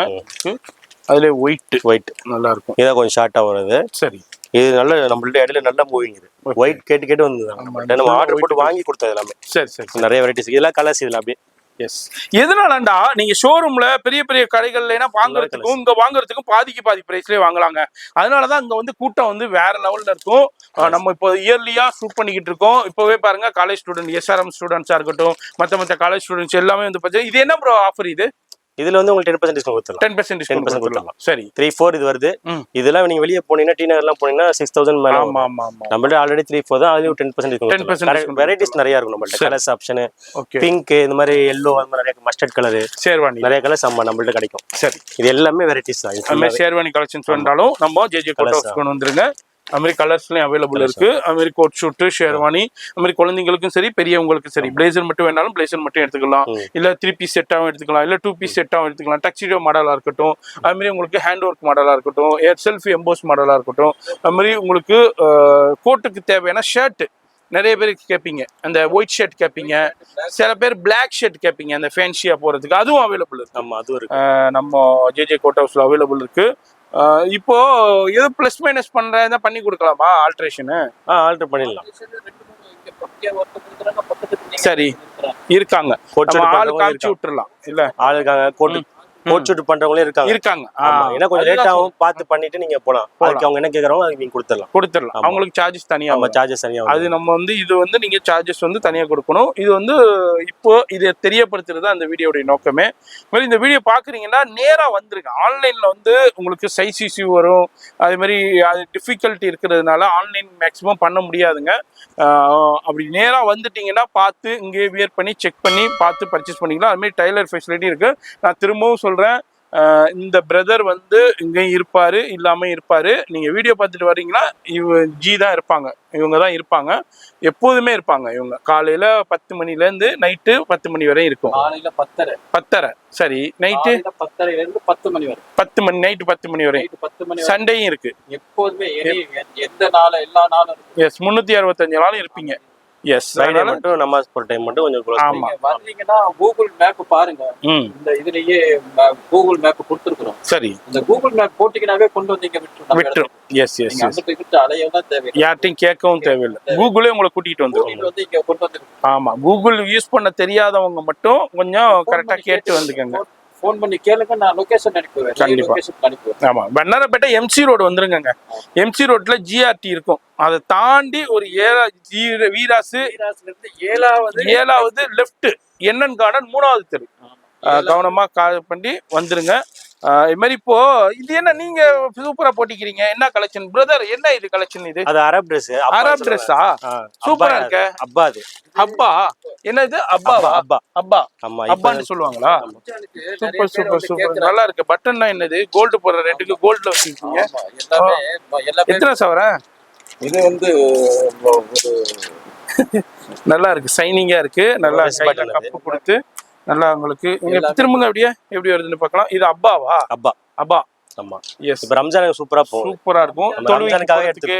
அதுல ஒயிட் நல்லா இருக்கும். இதான் கொஞ்சம் ஷார்ட்டா வருது. சரி, இது நல்ல நம்மள்ட்ட இடையில நல்ல மூவிங். இது ஒயிட் கேட்டு வந்து நம்ம ஆர்டர் போட்டு வாங்கி கொடுத்தது எல்லாமே. சரி, நிறைய வெரைட்டிஸ். இதெல்லாம் கலர்ஸ் இதெல்லாம் அப்படியே. எஸ், எதனாலண்டா நீங்க ஷோரூம்ல பெரிய பெரிய கடைகள்ல வாங்குறதுக்கும் இங்க வாங்குறதுக்கும் பாதிக்கு பாதி பிரைஸ்லயே வாங்கலாங்க. அதனாலதான் இங்க வந்து கூட்டம் வந்து வேற லெவல்ல இருக்கும். நம்ம இப்போ இயர்லியா ஷூட் பண்ணிக்கிட்டு இருக்கோம். இப்பவே பாருங்க, காலேஜ் ஸ்டூடெண்ட், SRM ஸ்டூடெண்ட்ஸா இருக்கட்டும், மத்த காலேஜ் ஸ்டூடெண்ட்ஸ் எல்லாமே வந்து பார்த்தா இது என்ன ப்ரோ ஆஃபர்? இது இதுல வந்து உங்களுக்கு 10% டிஸ்கவுண்ட் கொடுத்துடலாம். 10% டிஸ்கவுண்ட் கொடுத்துடலாம். சரி, 3-4 இது வருது. இதெல்லாம் நீங்க வெளியே போனீங்கன்னா டி நகர்லாம் போனீங்கன்னா 6000 மேல. ஆமா, நம்மள்ட்ட ஆல்ரெடி 3-4 தான். அதுலயும் 10% டிஸ்கவுண்ட். வெரைட்டிஸ் நிறைய இருக்கும் நம்மள்ட்ட. கலர்ஸ் ஆப்ஷன், பிங்க், இந்த மாதிரி எல்லோ, அந்த மாதிரி நிறைய மஸ்டர்ட் கலர், ஷேர்வானி நிறைய கலர்ஸ் நம்மள்ட்ட கிடைக்கும். சரி, இது எல்லாமே வெரைட்டிஸ் தான். இந்த மாதிரி ஷேர்வானி கலெக்ஷன்ஸ் வேண்டாலும் நம்ம JJ கோட் ஹவுஸ் கொண்டு வந்துருங்க. அது மாதிரி கலர்ஸ்லயும் அவைலபிள் இருக்கு. அது மாதிரி கோட் ஷூட், ஷேர்வானி, அது மாதிரி குழந்தைங்களுக்கும் சரி பெரியவங்களுக்கும் சரி. பிளேசர் மட்டும் வேணாலும் பிளேசர் மட்டும் எடுத்துக்கலாம், இல்ல 3 பீஸ் செட்டாவும் எடுத்துக்கலாம், இல்ல 2 பீஸ் செட்டாவும் எடுத்துக்கலாம். டக்ஸிடோ மாடலா இருக்கட்டும், அது மாதிரி உங்களுக்கு ஹேண்ட் ஒர்க் மாடலா இருக்கட்டும், செல்ஃப் எம்போஸ் மாடலா இருக்கட்டும், அது மாதிரி உங்களுக்கு கோட்டுக்கு தேவையான ஷர்ட் நிறைய பேர் கேட்பீங்க. அந்த ஒயிட் ஷர்ட் கேட்பீங்க, சில பேர் பிளாக் ஷர்ட் கேட்பீங்க, அந்த ஃபேன்சியா போறதுக்கு. அதுவும் அவைலபிள் இருக்கு. ஆமா, அதுவும் இருக்கு. நம்ம JJ கோட் ஹவுஸ்ல அவைலபிள் இருக்கு. இப்போ ஏதோ பிளஸ் மைனஸ் பண்றதா பண்ணி கொடுக்கலாமா? ஆல்ட்ரேஷன் ஆல்டர் பண்ணிடலாம். சரி, இருக்காங்க. ஆள் காமிச்சு விட்டுறலாம். இல்ல ஆள் இருக்காங்க, கோட் ஷூட் பண்றவங்களே இருக்காங்க. ஏன்னா கொஞ்சம் லேட் ஆகும், பார்த்து பண்ணிட்டு நீங்க போலாம். அதுக்கு அவங்க என்ன கேக்குறாங்களோ அதுக்கு நீங்க கொடுத்துடலாம். அவங்களுக்கு சார்ஜஸ் தனியா. சார்ஜஸ் தனியா. அது நம்ம வந்து இது வந்து நீங்க சார்ஜஸ் வந்து தனியா கொடுக்கணும். இது வந்து இப்போ இதை தெரியப்படுத்துறது அந்த வீடியோடைய நோக்கமே. இந்த வீடியோ பாக்குறீங்கன்னா நேரா வந்துருங்க. ஆன்லைன்ல வந்து உங்களுக்கு சைஸ் இஷ்யூ வரும், அதே மாதிரி அது டிஃபிகல்ட்டி இருக்கிறதுனால ஆன்லைன் மேக்ஸிமம் பண்ண முடியாதுங்க. அப்படி நேரா வந்துட்டீங்கன்னா பார்த்து இங்கே வியர் பண்ணி செக் பண்ணி பார்த்து பர்ச்சேஸ் பண்ணிக்கலாம். அது மாதிரி டைலர் ஃபெசிலிட்டி இருக்கு. நான் திரும்பவும் சொல்றேன், இந்த பிரதர் வந்து இங்கேயும் இருப்பாரு, இல்லாம இருப்பாரு. நீங்க வீடியோ பார்த்துட்டு வர்றீங்கன்னா ஜி தான் இருப்பாங்க, இவங்க தான் இருப்பாங்க, எப்போதுமே இருப்பாங்க. இவங்க காலையில 10 மணில இருந்து நைட்டு 10 மணி வரை இருக்கும். காலையில 10:30. சரி, நைட்டு 10:30ல இருந்து 10 மணி வரை. 10 மணி, நைட்டு 10 மணி வரை. 10 மணி சண்டேயும் இருக்கு. எப்போதுமே எந்த நாள் எல்லா நாளும். எஸ், 365 நாளும் இருப்பீங்க. எஸ் ஃப்ரைடே மட்டும் நமாஸ் போற டைம் மட்டும் கொஞ்சம் close ஆமா. நீங்க வந்தீங்கன்னா கூகுள் மேப் பாருங்க. இந்த இதுலயே கூகுள் மேப் கொடுத்துருக்கோம். சரி, இந்த கூகுள் மேப் போட்டீங்கன்னாவே கொண்டு வந்தீங்க விட்டுரும். எஸ் எஸ் நீங்க எஸ் அங்க போயிட்டு அலையவும் தேவையில்லை. யார்ட்டையும் கேட்கவும் தேவையில்லை, கூகுளே உங்களை கூட்டிட்டு வந்துடும். கூட்டிட்டு வந்து இங்க கொண்டு வந்து ஆமா, கூகுள் யூஸ் பண்ண தெரியாதவங்க மட்டும் கொஞ்சம் கரெக்டா கேட்டு வந்துக்கங்க. ஃபோன் பண்ணி கேளுங்க, நான் லொகேஷன் அனுப்புவேன். கண்டிப்பா. லொகேஷன் அனுப்புவேன். ஆமா, வண்ணாரப்பேட்டை எம்சி ரோடு வந்துருங்க. எம்சி ரோட்ல ஜிஆர்டி இருக்கும், அதை தாண்டி ஒரு வீராசு இருந்து 7வது லெஃப்ட் என்என் கார்டன் 3வது தெரு. கவனமா கால் பண்ணி வந்துருங்க. இது மாதிரி இப்போ இது என்ன நீங்க சூப்பரா போட்டிக்கிறீங்க, என்ன கலெக்ஷன் பிரதர்? என்ன இது கலெக்ஷன்? இது அது அரப் Dress. அரப் ட்ரெஸ்ஸா? சூப்பரா இருக்க. அப்பா அது அப்பா என்னது? அப்பாவா? அப்பா அப்பா ஆமா, அப்பான்னு சொல்லுவாங்களா? சூப்பர் சூப்பர் சூப்பர், நல்லா இருக்கு. பட்டன்னா என்னது? கோல்டு போடுற ரேட்டுக்கு கோல்ட்ல வச்சிருக்கீங்க. எல்லாமே எத்தனை சவரன்? இது வந்து நல்லா இருக்கு, சைனிங்கா இருக்கு. நல்லா button கப்பு கொடுத்து நல்லா உங்களுக்கு திரும்புங்க அப்படியே எப்படி வருதுன்னு பார்க்கலாம். இது அப்பாவா? அப்பா அப்பா. ஆமா. எஸ், இப்ப ரம்ஜானுக்கு சூப்பரா போகும். சூப்பரா இருக்கும். ரம்ஜானுக்காக எடுத்து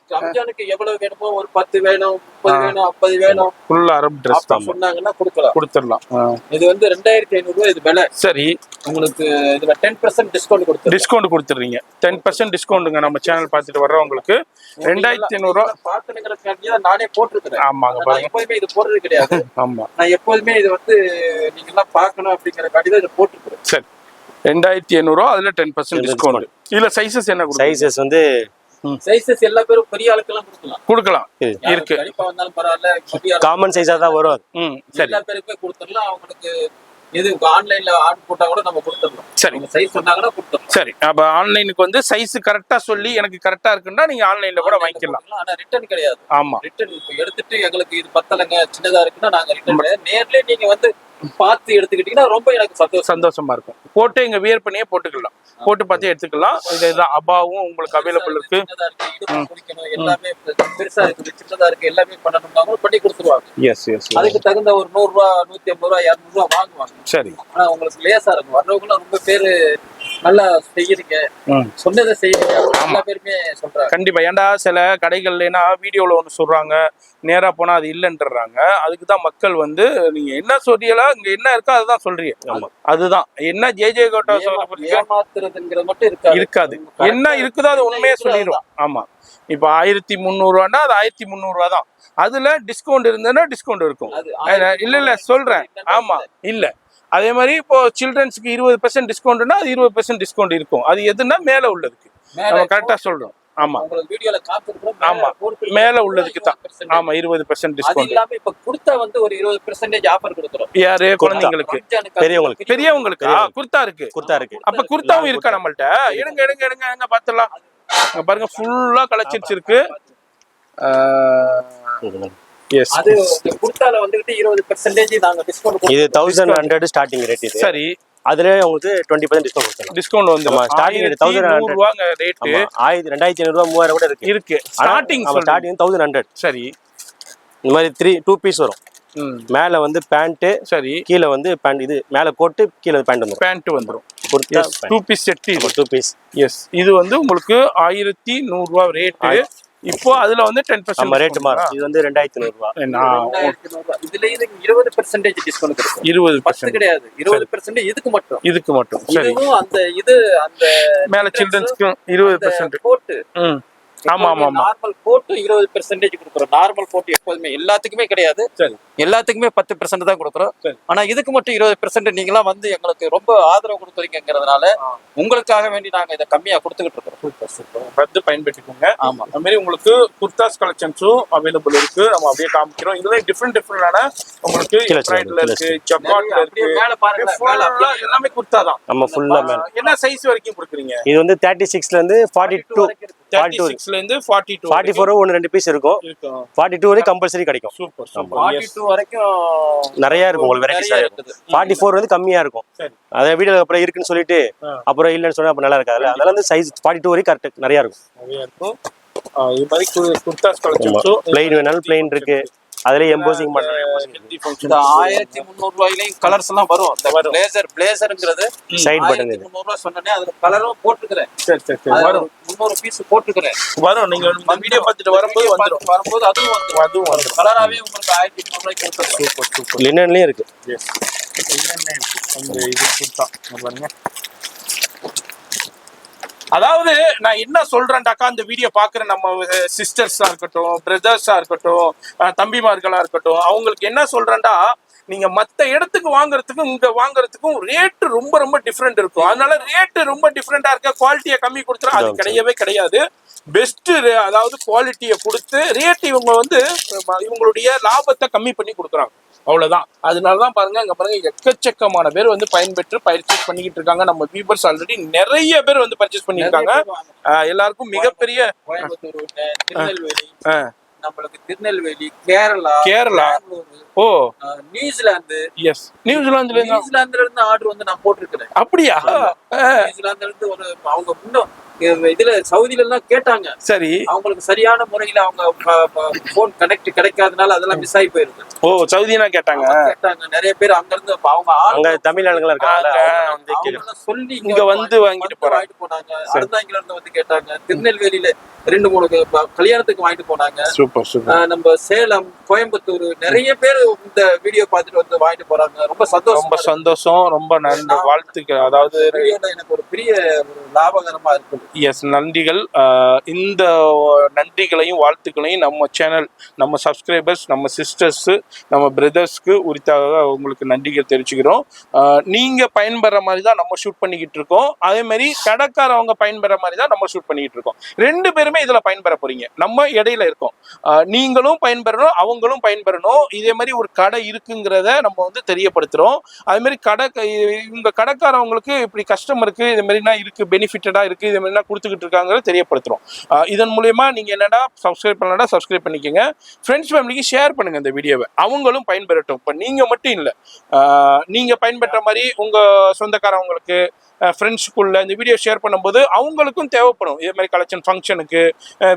ரம்ஜானுக்கு எவ்வளவு வேணுமோ, ஒரு 10 வேணும், 30 வேணும், 50 வேணும், ஃபுல் அரப் Dress தான் சொன்னாங்கன்னா கொடுத்துடலாம். இது வந்து 2500 ரூபாய் இது விலை. சரி, உங்களுக்கு இதுல 10% டிஸ்கவுண்ட் கொடுத்து டிஸ்கவுண்ட் கொடுத்துறீங்க. 10% டிஸ்கவுண்ட்டுங்க. நம்ம சேனல் பார்த்துட்டு வர்றவங்களுக்கு 2500 ரூபா. பாத்துக்கிறதுக்காண்டியா நானே போட்டிருக்கிறேன். ஆமாங்க, நான் எப்போதுமே இது போடுறது கிடையாது. ஆமா, நான் எப்போதுமே இது வந்து நீங்க எல்லாம் பார்க்கணும் அப்படிங்கறதுக்காண்டி தான் இதை போட்டுக்கிறேன். சரி, 2500 ரூபா, அதுல 10% டிஸ்கவுண்ட். இதுல சைஸஸ் என்ன கொடுக்குறீங்க? சைஸஸ் வந்து சைஸஸ் எல்லா பேரும் பெரிய ஆளுக்கெல்லாம் கொடுக்கலாம். இருக்கு, கண்டிப்பா வந்தாலும் பரவாயில்ல, காமன் சைஸா தான் வரும் அது. சரி, எல்லா பேருக்குமே கொடுத்துடலாம். அவங்களுக்கு எது ஆன்லைன்ல ஆர்டர் போட்டா கூட நம்ம கொடுத்துடலாம். சரி, சைஸ் சொன்னாங்கன்னா கொடுத்துடலாம். சரி. அப்ப ஆன்லைனுக்கு வந்து சைஸ் கரெக்டா சொல்லி எனக்கு கரெக்டா இருக்குன்னா நீங்க ஆன்லைன்ல கூட வாங்கிக்கலாம். ஆனா ரிட்டர்ன் கிடையாது. ஆமா, ரிட்டர்ன் இப்ப எடுத்துட்டு எங்களுக்கு இது பத்தலைங்க, சின்னதா இருக்குன்னா நாங்க ரிட்டர்ன் கிடையாது. நேர்லயே நீங்க வந்து பார்த்து எடுத்துக்கிட்டீங்கன்னா ரொம்ப எனக்கு சந்தோஷமா இருக்கும். போட்டு இங்க வியர் பண்ணியே போட்டுக்கலாம், போட்டு பார்த்து எடுத்துக்கலாம். இதுதான் அபாவும் உங்களுக்கு அவைலபிள் இருக்கு. எல்லாமே பெருசா இருக்கு, சின்னதா இருக்கு, எல்லாமே பண்ணணும்னா பண்ணி கொடுத்துருவாங்க. எஸ் எஸ், அதுக்கு தகுந்த ஒரு 100 ரூபா, 150 ரூபா, 200 ரூபா வாங்குவாங்க. சரி, ஆனா உங்களுக்கு லேசா இருக்கும். வர்றவங்க ரொம்ப பேரு நல்லா செய்யறீங்க, சொன்னதை செய்யறீங்க, எல்லா பேருமே சொல்றாங்க. கண்டிப்பா. ஏன்டா சில கடைகள்லனா வீடியோல ஒண்ணு சொல்றாங்க, நேரா போனா அது இல்லைன்றாங்க. அதுக்குதான் மக்கள் வந்து நீங்க என்ன சொல்றீங்களா, இங்க என்ன இருக்கோ அதுதான் சொல்றீங்க. அதுதான் என்ன ஜே கோட்டா ஏமாத்துறதுங்கிறது மட்டும் இருக்காது. என்ன இருக்குதோ அது உண்மையா சொல்லிடும். ஆமா, இப்ப 1300 ரூபான்னா அது 1300 ரூபா தான். அதுல டிஸ்கவுண்ட் இருந்ததுன்னா டிஸ்கவுண்ட் இருக்கும். இல்ல சொல்றேன். ஆமா, இல்ல அதே மாதிரி இப்போ சில்ட்ரன்ஸ்க்கு 20% டிஸ்கவுண்ட்னா அது 20% டிஸ்கவுண்ட் இருக்கும். அது எதுன்னா மேல உள்ளதுக்கு நம்ம கரெக்டா சொல்றோம். ஆமா, வீடியோல காத்துறோம். ஆமா, மேல உள்ளதுக்கு தான். ஆமா, 20% டிஸ்கவுண்ட். இல்லாம இப்ப குர்தா வந்து ஒரு 20% ஆஃபர் கொடுக்குறோம். யாரு? குழந்தைங்களுக்கு, பெரியவங்களுக்கு குர்தா இருக்கு. அப்ப குர்தாவும் இருக்கா நம்மள்ட்ட? எடுங்க எடுங்க எடுங்க எங்க பாத்துலாம். பாருங்க, ஃபுல்லா கலெக்ஷன்ஸ் இருக்கு. எஸ், அது குர்தால வந்துட்டு 20% நாங்க டிஸ்கவுண்ட். இது 1100 ஸ்டார்டிங் ரேட். இது சரி, அதுல உங்களுக்கு 20% டிஸ்கவுண்ட். டிஸ்கவுண்ட் வந்து ஸ்டார்டிங் ரேட் 1100 ரூபாங்க ரேட். 2500 3000 கூட இருக்கு. ஸ்டார்டிங் 1100. சரி, இந்த மாதிரி 2 பீஸ் வரும். மேல வந்து பேண்ட், சரி, கீழ வந்து பேண்ட். இது மேல கோட், கீழ பேண்ட் வந்துரும். பேண்ட் வந்துரும். 2 பீஸ் செட். 2 பீஸ். எஸ், இது வந்து உங்களுக்கு 1100 ரூபா ரேட். இப்போ அதுல வந்து 10% ரேட் மாறும். இது வந்து 2500 ரூபாய். இதுல இது 20% டிஸ்கவுண்ட் கிடைக்கும். 20% கிடையாது, 20% இதுக்கு மட்டும். சரி, அந்த மேல சில்ட்ரன்ஸ்க்கு 20% போட்டு. ஆமா ஆமா ஆமா, நார்மல் போட்டு 20% கொடுக்குறோம். நார்மல் போட்டு எப்போதுமே எல்லாத்துக்குமே கிடையாது. சரி, எல்லாத்துக்குமே 10% தான் கொடுக்குறோம். ஆனா இதுக்கு மட்டும் 20% நீங்களாம் வந்து எங்களுக்கு ரொம்ப ஆதரவு கொடுக்குறீங்கிறதுனால உங்களுக்காக வேண்டி நாங்க இதை கம்மியா கொடுத்துக்கிட்டு இருக்கிறோம். வந்து பயன்படுத்திக்கோங்க. ஆமா, அது மாதிரி உங்களுக்கு குர்தாஸ் கலெக்ஷன்ஸும் அவைலபிள் இருக்கு. நம்ம அப்படியே காமிக்கிறோம். இதுல டிஃப்ரெண்டான உங்களுக்கு எம்ப்ராய்டரில இருக்கு, ஜக்கார்ட்ல இருக்கு. மேல பாருங்க, எல்லாமே குர்தா தான். நம்ம ஃபுல்லா மேல. என்ன சைஸ் வரைக்கும் கொடுக்குறீங்க? இது வந்து 36ல இருந்து 42, 36ல இருந்து 42, 44 1 2 பீஸ் இருக்கும். 42 வரை கம்பல்சரி கிடைக்கும். சூப்பர். 42 வரைக்கும் நிறைய இருக்கும். உங்களுக்கு வெரைட்டிஸ் இருக்குது. 44 வந்து கம்மியா இருக்கும். சரி, அதே வீடியோல அப்புறம் இருக்குன்னு சொல்லிட்டு அப்புறம் இல்லன்னு சொன்னா அப்ப நல்லா இருக்காது. அதனால வந்து சைஸ் 42 வரை கரெக்ட் நிறைய இருக்கும். இது மாதிரி குர்தாஸ் கலெக்ஷன்ஸும் ப்ளைன் வேணாலும் ப்ளைன் இருக்கு. அதுலயே எம்போசிங் பண்றேன். இந்த 1300 ரூபாயிலையும் கலர்ஸ் எல்லாம் வரும். இந்த பிளேசர்ங்கிறது சைடு பட்டன் 1300 ரூபாய் சொன்னனே அதுல கலரும் போட்டுக்கிறேன். சரி வரும். 300 பீஸ் போட்டுக்கிறேன். வரும். நீங்க இந்த வீடியோ பார்த்துட்டு வரும்போது அதுவும் வந்துரும். கலராவே உங்களுக்கு 1300 ரூபாய்க்கு கொடுத்துறேன். சூப்பர். லினன்லயும் இருக்கு. எஸ். லினன்ல இருக்கு. அந்த இது சுத்தா பாருங்க. அதாவது நான் என்ன சொல்றேன்டாக்கா, இந்த வீடியோ பாக்குற நம்ம சிஸ்டர்ஸா இருக்கட்டும், பிரதர்ஸா இருக்கட்டும், தம்பிமார்களா இருக்கட்டும், அவங்களுக்கு என்ன சொல்றேன்டா, நீங்க மத்த இடத்துக்கு வாங்குறதுக்கும் இங்க வாங்குறதுக்கும் ரேட் ரொம்ப ரொம்ப டிஃப்ரெண்ட் இருக்கும். அதனால ரேட் ரொம்ப டிஃப்ரெண்டா இருக்க, குவாலிட்டியை கம்மி கொடுத்துரும் அது கிடையவே கிடையாது. பெஸ்ட், அதாவது குவாலிட்டியை கொடுத்து ரேட் இவங்க வந்து இவங்களுடைய லாபத்தை கம்மி பண்ணி கொடுக்குறாங்க. அவ்வளவுதான். அதனாலதான் பாருங்க, அங்க பாருங்க எக்கச்சக்கமான பேர் வந்து பயன்பெற்று பர்ச்சேஸ் பண்ணிக்கிட்டு இருக்காங்க. நம்ம வியூவர்ஸ் ஆல்ரெடி நிறைய பேர் வந்து பர்ச்சேஸ் பண்ணிருக்காங்க. எல்லாருக்கும் மிகப்பெரிய கோயம்புத்தூர், திருநெல்வேலி, நம்மளுக்கு திருநெல்வேலி, கேரளா, ஓ நியூசிலாந்து. எஸ், நியூசிலாந்துல இருந்து ஆர்டர் வந்து நான் போட்டிருக்கிறேன். அப்படியா? நியூசிலாந்துல இருந்து ஒரு அவங்க இன்னும் இதுல சவுதியில எல்லாம் கேட்டாங்க. சரி, அவங்களுக்கு சரியான முறையில அவங்க போன் கனெக்ட் கிடைக்காதனால அதெல்லாம் மிஸ் ஆகி போயிருக்கு. ஓ, சவுதினா கேட்டாங்க. நிறைய பேர் அங்க இருந்து அவங்க தமிழ் ஆளுங்களா இருக்காங்க, சொல்லி இங்க வந்து வாங்கிட்டு போனாங்க. அறந்தாங்கில இருந்து வந்து கேட்டாங்க. திருநெல்வேலியில 2-3 கல்யாணத்துக்கு வாங்கிட்டு போனாங்க. சூப்பர். நம்ம சேலம், கோயம்புத்தூர் நிறைய பேர் இந்த வீடியோ பார்த்துட்டு வந்து வாங்கிட்டு போறாங்க. ரொம்ப சந்தோஷம். ரொம்ப நன்றி, வாழ்த்துக்கள். அதாவது எனக்கு ஒரு பெரிய லாபகரமா இருக்குது. எஸ், நன்றிகள். இந்த நன்றிகளையும் வாழ்த்துக்களையும் நம்ம சேனல், நம்ம சப்ஸ்கிரைபர்ஸ், நம்ம சிஸ்டர்ஸ், நம்ம பிரதர்ஸ்க்கு உரித்தாக உங்களுக்கு நன்றிகள் தெரிவிச்சுக்கிறோம். நீங்க பயன்பெற மாதிரி தான் நம்ம ஷூட் பண்ணிக்கிட்டு இருக்கோம். அதே மாதிரி கடைக்காரவங்க பயன்பெற மாதிரி தான் நம்ம ஷூட் பண்ணிக்கிட்டு இருக்கோம். 2 பேருமே இதுல பயன்பெற போறீங்க. நம்ம இடையில இருக்கோம். நீங்களும் பயன்பெறணும், அவங்களும் பயன்பெறணும். இதே மாதிரி ஒரு கடை இருக்குங்கிறத நம்ம வந்து தெரியப்படுத்துறோம். அதே மாதிரி இவங்க கடைக்காரவங்களுக்கு இப்படி கஸ்டமருக்கு இது மாதிரினா இருக்கு, பெனிஃபிட்டடா இருக்கு, இது மாதிரினா கொடுத்துக்கிட்டு இருக்காங்கிறத தெரியப்படுத்துறோம். இதன் மூலயமா நீங்க என்னடா சப்ஸ்கிரைப் பண்ணலன்னா சப்ஸ்கிரைப் பண்ணிக்கோங்க. ஃப்ரெண்ட்ஸ் ஃபேமிலிக்கு ஷேர் பண்ணுங்க இந்த வீடியோவை, அவங்களும் பயன்பெறட்டும். இப்போ நீங்க மட்டும் இல்லை, நீங்க பயன்பெற்ற மாதிரி உங்க சொந்தக்காரவங்களுக்கு, ஃப்ரெண்ட்ஸுக்குள்ள இந்த வீடியோ ஷேர் பண்ணும்போது அவங்களுக்கும் தேவைப்படும். இதே மாதிரி கலெக்ஷன் ஃபங்க்ஷனுக்கு,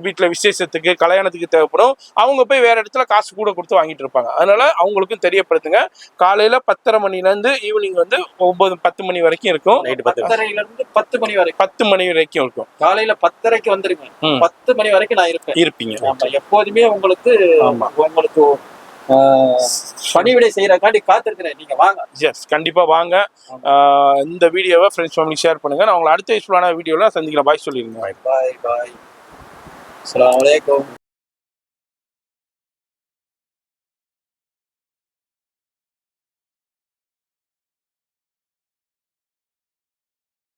வீட்டில் விசேஷத்துக்கு, கல்யாணத்துக்கு தேவைப்படும். அவங்க போய் வேற இடத்துல காசு கூட கொடுத்து வாங்கிட்டு இருப்பாங்க. அதனால அவங்களுக்கும் தெரியப்படுத்துங்க. காலையில 10:30 மணிலேருந்து ஈவினிங் வந்து 9-10 மணி வரைக்கும் இருக்கும். 10 மணி வரைக்கும் 10 மணி வரைக்கும் இருக்கும். காலையில 10:30க்கு வந்துருங்க. 10 மணி வரைக்கும் நான் இருப்பீங்க. எப்போதுமே உங்களுக்கு பணிவிடை செய்யறக்காண்டி காத்திருக்கிறேன். நீங்க வாங்க. எஸ், கண்டிப்பா வாங்க. இந்த வீடியோவை ஃப்ரெண்ட்ஸ் ஃபேமிலி ஷேர் பண்ணுங்க. நான் உங்களை அடுத்த யூஸ்ஃபுல்லான வீடியோல சந்திக்கிறேன். பாய் சொல்லிருங்க. பாய். அஸ்ஸலாமு அலைக்கும்.